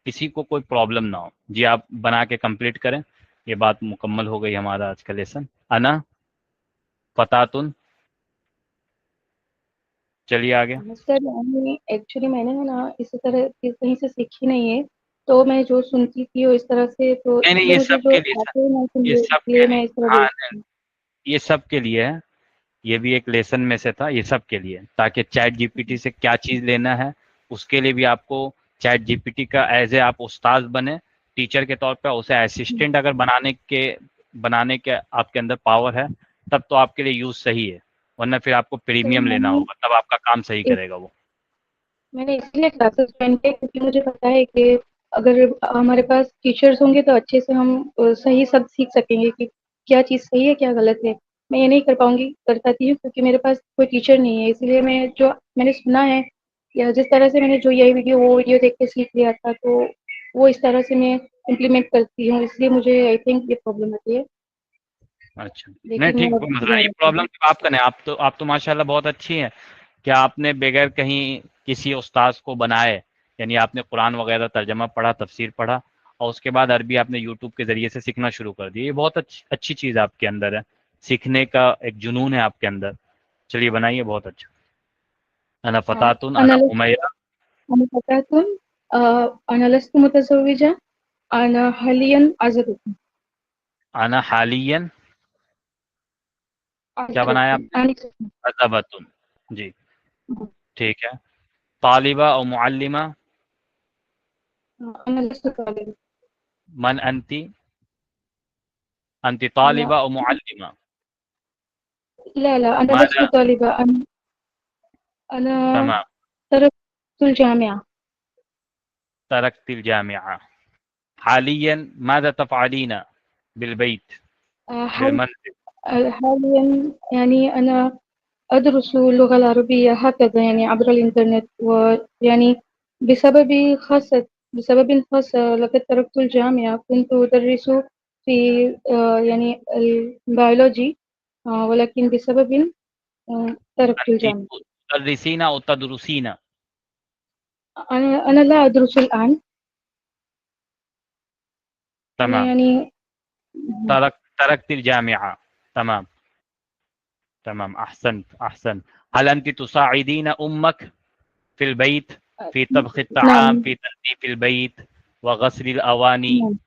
किसी को कोई प्रॉब्लम ना हो। जी आप बना के कंप्लीट करें, یہ بات مکمل ہو گئی ہمارا آج کا لیسن. انا فتاتن. چلیے آگے. سر ایکچولی میں نے نا اسی طرح کہیں سے سیکھی نہیں ہے، تو میں جو سنتی تھی وہ اس طرح سے، تو نہیں اس نہیں، لیے یہ مجھے سب جو کے لیے آتے ہیں یہ اس سب کے لیے لیے میں اس طرح ہاں بولتی ہوں. یہ سب کے لیے ہے. یہ بھی ایک لیسن میں سے تھا، یہ سب کے لیے، تاکہ چیٹ جی پی ٹی سے کیا چیز لینا ہے اس کے لیے بھی آپ کو چیٹ جی پی ٹی کا ایز اے آپ استاذ بنے ٹیچر کے طور پہ، اسے اسسٹنٹ اگر بنانے کے آپ کے اندر پاور ہے تب تو آپ کے لیے یوز صحیح ہے، ورنہ پھر آپ کو پریمیم لینا ہوگا، تب آپ کا کام صحیح کرے گا وہ. میں نے اس لیے کلاسز جوائن کی کیونکہ مجھے پتا ہے کہ اگر ہمارے پاس ٹیچرز ہوں گے تو اچھے سے ہم صحیح سب سیکھ سکیں گے کہ کیا چیز صحیح ہے کیا غلط ہے. میں یہ نہیں کر پاتی ہوں کیونکہ میرے پاس کوئی ٹیچر نہیں ہے، اس لیے میں نے سنا ہے یا جس طرح سے میں نے جو یہ ویڈیو وہ ویڈیو دیکھ کے سیکھ لیا تھا، تو وہ اس طرح سے میں امپلیمنٹ کرتی ہوں، اس لیے مجھے آئی تھنک یہ پرابلم ہوتی ہے. اچھا نہیں لیکن ٹھیک، میں کوئی مسئلہ نہیں. سدھار یہ رہتی پرابلم ہوں. آپ کا نہیں، آپ تو ماشاء اللہ بہت اچھی ہیں کہ آپ نے بغیر کہیں کسی استاذ کو بنائے، یعنی آپ نے قرآن وغیرہ ترجمہ پڑھا، تفسیر پڑھا، اور اس کے بعد عربی آپ نے یوٹیوب کے ذریعے سے سیکھنا شروع کر دی. یہ بہت اچھی چیز آپ کے اندر ہے، سیکھنے کا ایک جنون ہے آپ کے اندر. چلیے بنائیے، بہت اچھا. انا فتاتن انا امیہ. أنا فتاة أنا لست متزوجة أنا حاليا عزبة. انا حالیا کیا بنایا آپ نے؟ عزبتن. جی ٹھیک ہے. طالبہ اور معلمہ. أنا لست طالبة. من انتی؟ انتی طالبہ اور معلمہ. لا أنا ماذا؟ لست طالبة. أنا تمام. تركت الجامعة. تركت الجامعة. حاليا ماذا تفعلين بالبيت بالمنزل؟ حاليا يعني أنا أدرس اللغة العربية هكذا يعني عبر الإنترنت، ويعني بسبب خاص لقد تركت الجامعة. كنت أدرس في يعني البيولوجي، ولكن بسبب تركت أنت الجامعة. تدرسين أو تدرسين؟ أنا لا أدرس الآن. أنا تمام. يعني تركت الجامعة. تمام تمام. أحسنت. هل أنت تساعدين أمك في البيت في طبخ الطعام، نعم في تنظيف البيت وغسل الأواني نعم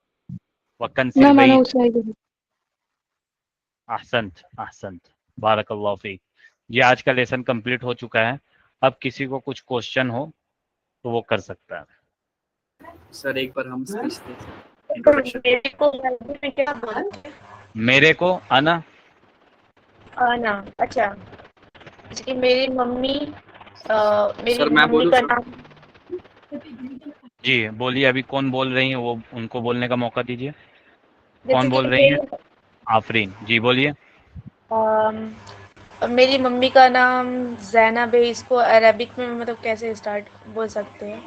وكنس نعم أنا البيت؟ أساعدها. احسنت. بارک اللہ فیک. یہ آج کا لیسن کمپلیٹ ہو چکا ہے. اب کسی کو کچھ کوشچن ہو تو وہ کر سکتا ہے. سر ایک بار ہم اسپیچ دیں سر، انٹروڈکشن. میرے کو عربی میں کیا بولتے ہیں؟ میرے کو انا. آنا. اچھا جی. میری ممی سر میں بولوں کا سر؟ نام جی بولیے. ابھی کون بول رہی ہیں وہ ان کو بولنے کا موقع دیجیے. جیسے کون کہ بول رہی ہیں؟ آفرین. جی بولیے. میری ممی کا نام زینب ہے. اس کو عربک میں مطلب کیسے اسٹارٹ بول سکتے ہیں؟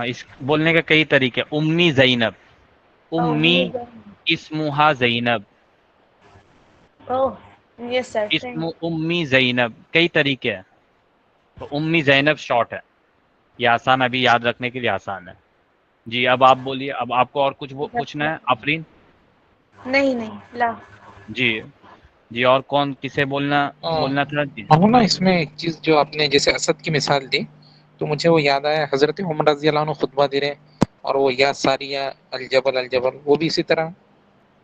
اس بولنے کے کئی طریقے. امی زینب. امی اسمہا زینب. یس سر. اسم امی زینب کئی طریقے ہیں. تو امی زینب شارٹ ہے. یہ آسان، ابھی یاد رکھنے کے لیے آسان ہے. جی اب آپ بولیے. اب آپ کو اور کچھ پوچھنا ہے آفرین؟ نہیں لا. جی اور کون کسے بولنا تھا؟ جی مولانا اس میں ایک چیز جو آپ نے جیسے اسد کی مثال دی تو مجھے وہ یاد آیا، حضرت عمر رضی اللہ عنہ خطبہ دے رہے اور وہ یا ساریہ الجبل الجبل، وہ بھی اسی طرح.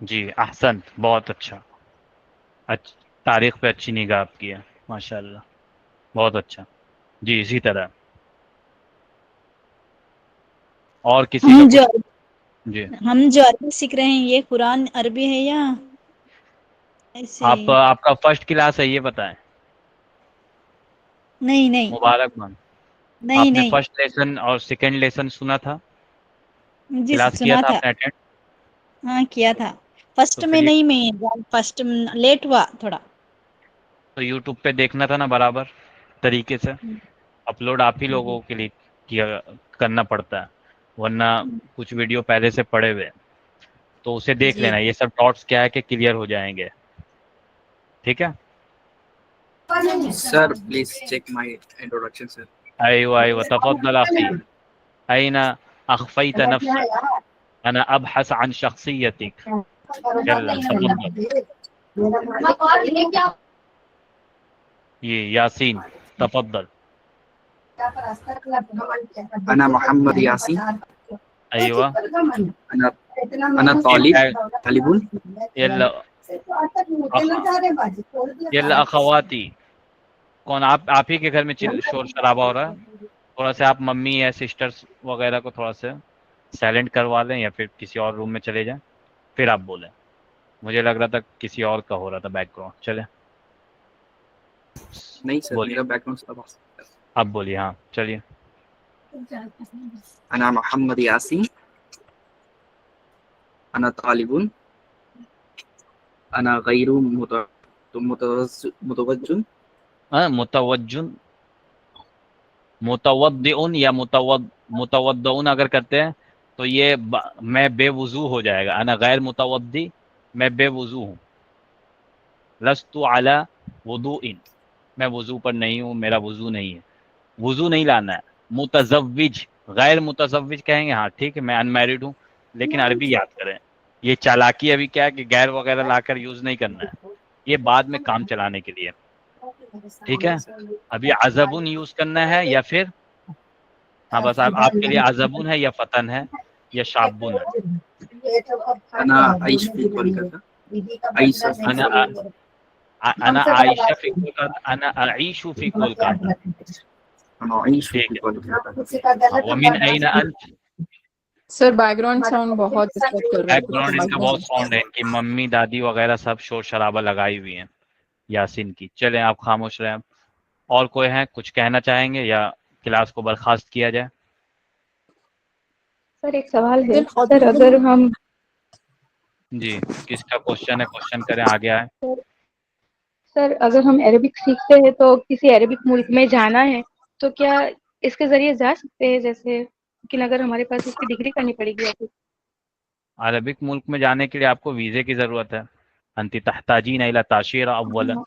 جی احسنت. بہت اچھا. تاریخ پہ اچھی نگاہ آپ کی ہے ماشاء اللہ. بہت اچھا. جی اسی طرح. اور کسی کا کچھ؟ جی ہم جو عربی سیکھ رہے ہیں یہ قرآن عربی ہے یا ایسے ہی؟ آپ کا فرسٹ کلاس ہے یہ بتائیں. نہیں مبارکباد. آپ نے فرسٹ لیسن اور سیکنڈ لیسن سنا تھا؟ جی کلاس کیا سنا تھا تھا. آپ نے اٹینڈ؟ ہاں کیا تھا. فرسٹ تو میں پھر نہیں، میں فرسٹ لیٹ ہوا تھوڑا. تو یوٹیوب پہ دیکھنا تھا نا برابر طریقے سے. اپلوڈ آپ ہی لوگوں کے لیے کرنا پڑتا ہے، ورنہ کچھ ویڈیو پہلے سے پڑے ہوئے، تو اسے دیکھ جی لینا. یہ سب ڈاٹس کیا ہے کہ کلیئر ہو جائیں گے. ٹھیک ہے. Sir please check my introduction sir. ایوہ تفضل اخی. این اخفیت نفسك. انا ابحث عن شخصیتك. यल्ला तफद्दल। ये यासीन तफद्दल। أنا محمد ياسين अयवा أنا طالب यल्ला यल्ला अखवाती। कौन आप ही के घर में शोर शराबा हो रहा है? थोड़ा सा आप मम्मी या सिस्टर्स वगैरह को थोड़ा सा साइलेंट करवा लें या फिर किसी और रूम में चले जाएं, फिर आप बोलें। मुझे लग रहा था किसी और का हो रहा था बैकग्राउंड। चले नहीं सर, बोलिए। मेरा बैकग्राउंड सब आप बोलिए। हाँ चलिए। أنا محمد ياسين أنا طالب أنا غير متوجه मुतवज्जुन मुतवद्दिउन या मुतवद्दउन अगर करते हैं तो ये मैं बेवुजू हो जाएगा। अना गैर मुतवद्दी, मैं बेवुजू हूँ। लस्तु अला वुदुइन, मैं वुजू पर नहीं हूँ, मेरा वुजू नहीं है। वुजू नहीं लाना है। मुतज़व्विज, गैर मुतज़व्विज कहेंगे, हाँ ठीक है मैं अनमैरिड हूँ, लेकिन अरबी याद करें। ये चालाकी अभी क्या है कि गैर वगैरह लाकर यूज नहीं करना है, ये बाद में काम चलाने के लिए, ठीक है। अभी अज़बुन यूज करना है या फिर हाँ बस आपके लिए अज़बुन है या फतन है या शाबुन है। أنا أعيش في كولكاتا अना आयशा फी कोलकाता, अना अईशु फी कोलकाता। أنا أعيش في كولكاता वमिन ऐना अंत। सर बैकग्राउंड साउंड बहुत डिस्टर्ब कर रहा है। बैकग्राउंड इनका बहुत साउंड है, इनकी मम्मी दादी वगैरह सब शोर शराबा लगाई हुई हैं यासीन की। चलें आप खामोश रहें। और कोई है कुछ कहना चाहेंगे या क्लास को बर्खास्त किया जाए? सर एक सवाल है सर, अगर हम जी किसका क्वेश्चन है? क्वेश्चन करें, आगे आए। सर अगर हम अरबिक सीखते हैं तो किसी अरबिक मुल्क में जाना है तो क्या इसके जरिए जा सकते हैं? जैसे लेकिन अगर हमारे पास इसकी डिग्री करनी पड़ेगी या कुछ? अरबिक मुल्क में जाने के लिए आपको वीज़े की ज़रूरत है। अंति तहताजीन इला ताशीरा अव्वलन।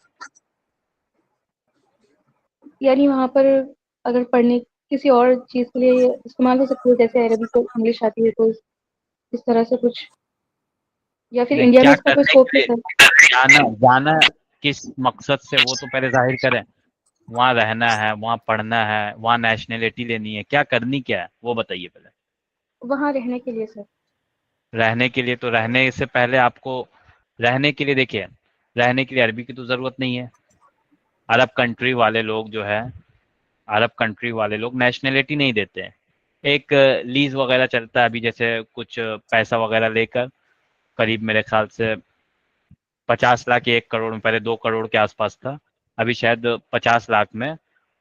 यानी वहाँ पर अगर पढ़ने किसी और चीज़ के लिए इस्तेमाल हो सकती है, जैसे अरबी को इंग्लिश आती है तो इस तरह से कुछ, या फिर इंडिया में इसका कोई स्कोप है सर? जाना किस मकसद से वो तो पहले जाहिर करें। वहाँ रहना है, वहाँ पढ़ना है, वहाँ नेशनलिटी लेनी है, क्या करनी क्या है वो बताइए पहले। वहाँ रहने के लिए सर। रहने के लिए तो रहने से पहले आपको रहने के लिए देखिए, रहने के लिए अरबी की तो ज़रूरत नहीं है। अरब कंट्री वाले लोग जो है, अरब कंट्री वाले लोग नेशनलिटी नहीं देते हैं। एक लीज वगैरह चलता है अभी, जैसे कुछ पैसा वगैरह लेकर, करीब मेरे ख्याल से 50 लाख या 1 करोड़ में, पहले 2 करोड़ के आसपास था, अभी शायद 50 लाख में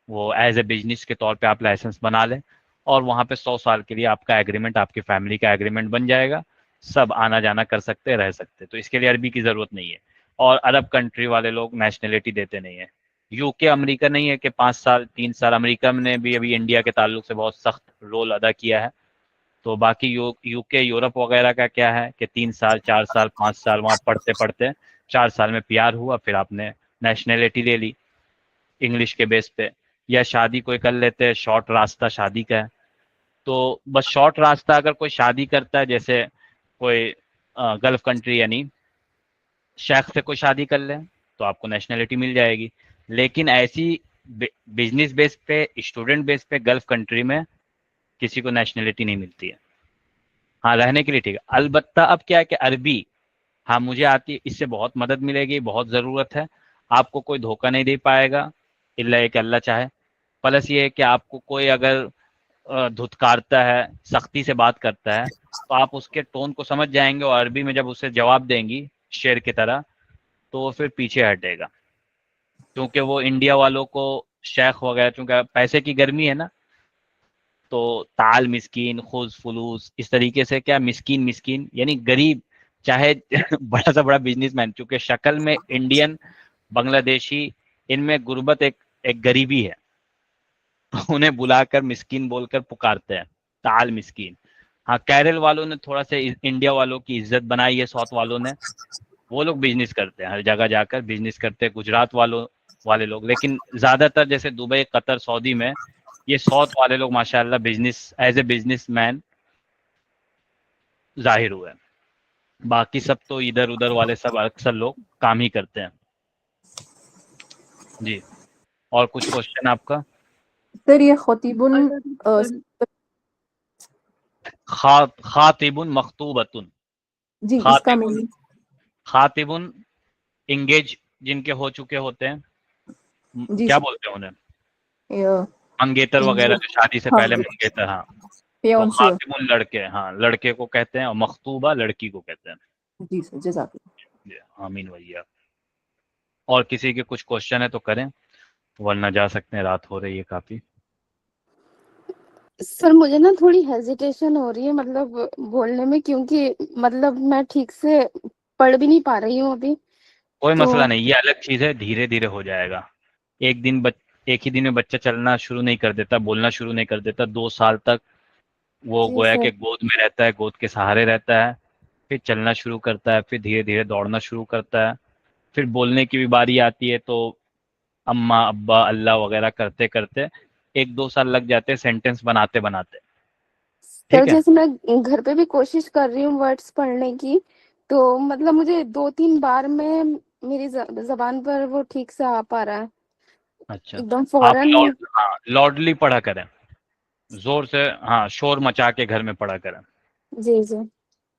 वो एज ए बिजनेस के तौर पे आप लाइसेंस बना लें और वहाँ पे 100 साल के लिए आपका एग्रीमेंट, आपकी फैमिली का एग्रीमेंट बन जाएगा। सब आना जाना कर सकते, रह सकते। तो इसके लिए अरबी की ज़रूरत नहीं है। और अरब कंट्री वाले लोग नेशनलिटी देते नहीं है। यूके अमेरिका नहीं है कि 5 साल 3 साल, अमेरिका ने भी अभी इंडिया के ताल्लुक से बहुत सख्त रोल अदा किया है। तो बाकी यूके यूरोप वगैरह का क्या है कि 3 साल 4 साल 5 साल वहाँ पढ़ते पढ़ते 4 साल में प्यार हुआ, फिर आपने नेशनलिटी ले ली इंग्लिश के बेस पे, या शादी कोई कर लेते हैं, शॉर्ट रास्ता शादी का है। तो बस शॉर्ट रास्ता अगर कोई शादी करता है, जैसे कोई गल्फ कंट्री यानी शेख से कोई शादी कर ले तो आपको नेशनलिटी मिल जाएगी। लेकिन ऐसी बिजनेस बेस पे, स्टूडेंट बेस पे गल्फ कंट्री में किसी को नेशनलिटी नहीं मिलती है। हाँ रहने के लिए ठीक है। अलबत्ता अब क्या है कि अरबी हाँ मुझे आती है, इससे बहुत मदद मिलेगी, बहुत ज़रूरत है। आपको कोई धोखा नहीं दे पाएगा इल्ला एक अल्लाह चाहे। प्लस ये है कि आपको कोई अगर धुतकारता है, सख्ती से बात करता है, तो आप उसके टोन को समझ जाएंगे और अरबी में जब उसे जवाब देंगी शेर की तरह तो वो फिर पीछे हटेगा। क्योंकि वो इंडिया वालों को शेख वगैरह, क्योंकि पैसे की गर्मी है ना, तो ताल मिस्कीन खुज फुलूस इस तरीके से, क्या मिस्कीन मिस्कीन यानी गरीब, चाहे बड़ा सा बड़ा बिजनेसमैन, चूंकि शक्ल में इंडियन बांग्लादेशी, इनमें गुर्बत एक गरीबी है, उन्हें बुलाकर मिस्कीन बोलकर पुकारते हैं, ताल मिस्कीन। हाँ केरल वालों ने थोड़ा सा इंडिया वालों की इज्जत बनाई है, साउथ वालों ने, वो लोग बिजनेस करते हैं, हर जगह जाकर बिजनेस करते हैं, गुजरात वाले लोग। लेकिन ज्यादातर जैसे दुबई, कतर, सऊदी में ये साउथ वाले लोग माशाल्लाह business as a businessman जाहिर हुए। باقی سب تو ادھر ادھر والے سب اکثر لوگ کام ہی کرتے ہیں. جی اور کچھ کوشچن آپ کا؟ سر یہ خطیبن خاطب مخطوبۃ. جی اس کا خاطب میننگ خاطب انگیج جن کے ہو چکے ہوتے ہیں, جی کیا بولتے ہیں انہیں, سر منگیتر وغیرہ جو شادی سے پہلے منگیتر. ہاں تو فیونسی. خاطب لڑکے, ہاں لڑکے کو کہتے ہیں, اور مخطوبہ لڑکی کو کہتے ہیں. جی سر جزاک اللہ. جی آمین ویا. اور کسی کے کچھ کوشچن ہے تو کریں, ورنہ جا سکتے ہیں, رات ہو رہی ہے کافی. سر مجھے نا تھوڑی ہیزیٹیشن ہو رہی ہے مطلب بولنے میں, کیونکہ مطلب میں ٹھیک سے پڑھ بھی نہیں پا رہی ہوں ابھی. کوئی تو مسئلہ نہیں, یہ الگ چیز ہے, دھیرے دھیرے ہو جائے گا. ایک ہی دن میں بچہ چلنا شروع نہیں کر دیتا, بولنا شروع نہیں کر دیتا. 2 سال تک وہ جی گویا سر. کہ گود میں رہتا ہے, گود کے سہارے رہتا ہے, پھر چلنا شروع کرتا ہے, پھر دھیرے دھیرے دوڑنا شروع کرتا ہے, پھر بولنے کی بھی باری آتی ہے تو اماں ابا اللہ وغیرہ کرتے کرتے 1-2 سال لگ جاتے سینٹینس بناتے بناتے. سر ٹھیک ہے, جیسے میں گھر پہ بھی کوشش کر رہی ہوں ورڈس پڑھنے کی, تو مطلب مجھے 2-3 بار میں میری زبان پر وہ ٹھیک سے آ پا رہا ہے اچھا ایک دم آپ فوراً. لاڈلی پڑھا کریں, زور سے, ہاں شور مچا کے گھر میں پڑھا کریں. جی جی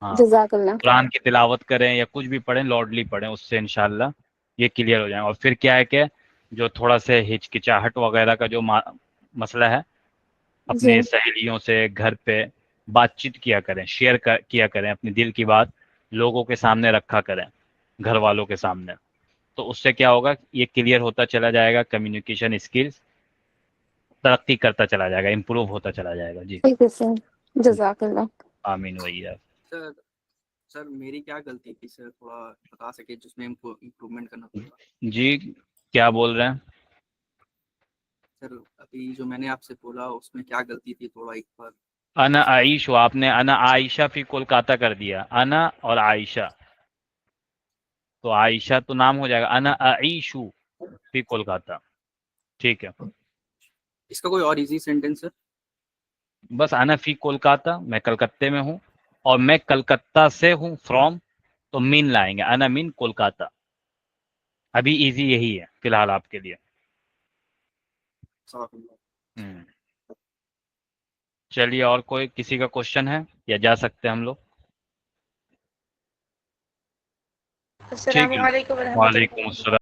ہاں جزاک اللہ. قرآن کی تلاوت کریں یا کچھ بھی پڑھیں, لاڈلی پڑھیں, اس سے انشاءاللہ یہ کلیئر ہو جائیں. اور پھر کیا ہے کہ جو تھوڑا سے ہچکچاہٹ وغیرہ کا جو مسئلہ ہے, جی اپنے سہیلیوں سے گھر پہ بات چیت کیا کریں, شیئر کیا کریں, اپنی دل کی بات لوگوں کے سامنے رکھا کریں, گھر والوں کے سامنے. تو اس سے کیا ہوگا, یہ کلیئر ہوتا چلا جائے گا, کمیونیکیشن اسکلز ترقی کرتا چلا جائے گا, امپروو ہوتا چلا جائے گا. جی ٹھیک ہے سر جزاک اللہ. آمین ویا. سر میری کیا غلطی تھی سر, تھوڑا بتا سکے جس میں امپروومنٹ کرنا پڑتا. جی کیا بول رہے ہیں سر ابھی جو میں نے آپ سے بولا اس میں کیا غلطی تھی, تھوڑا ایک بار. انا عائش, آپ نے انا عائشہ فی کولکاتہ کر دیا, انا اور عائشہ, تو عائشہ تو نام ہو جائے گا, انا اعیش فی کولکاتہ. ٹھیک ہے, اس کا کوئی اور ایزی سینٹینس ہے؟ بس انا فی کولکاتہ, میں کلکتے میں ہوں, اور میں کلکتہ سے ہوں, فرام, تو مین لائیں گے, انا من کولکاتہ. ابھی ایزی یہی ہے فی الحال آپ کے لیے. چلیے اور کوئی کسی کا کوشچن ہے یا جا سکتے ہیں ہم لوگ؟ السلام ٹھیک ہے, علیکم ورحمۃ اللہ. وعلیکم السلام.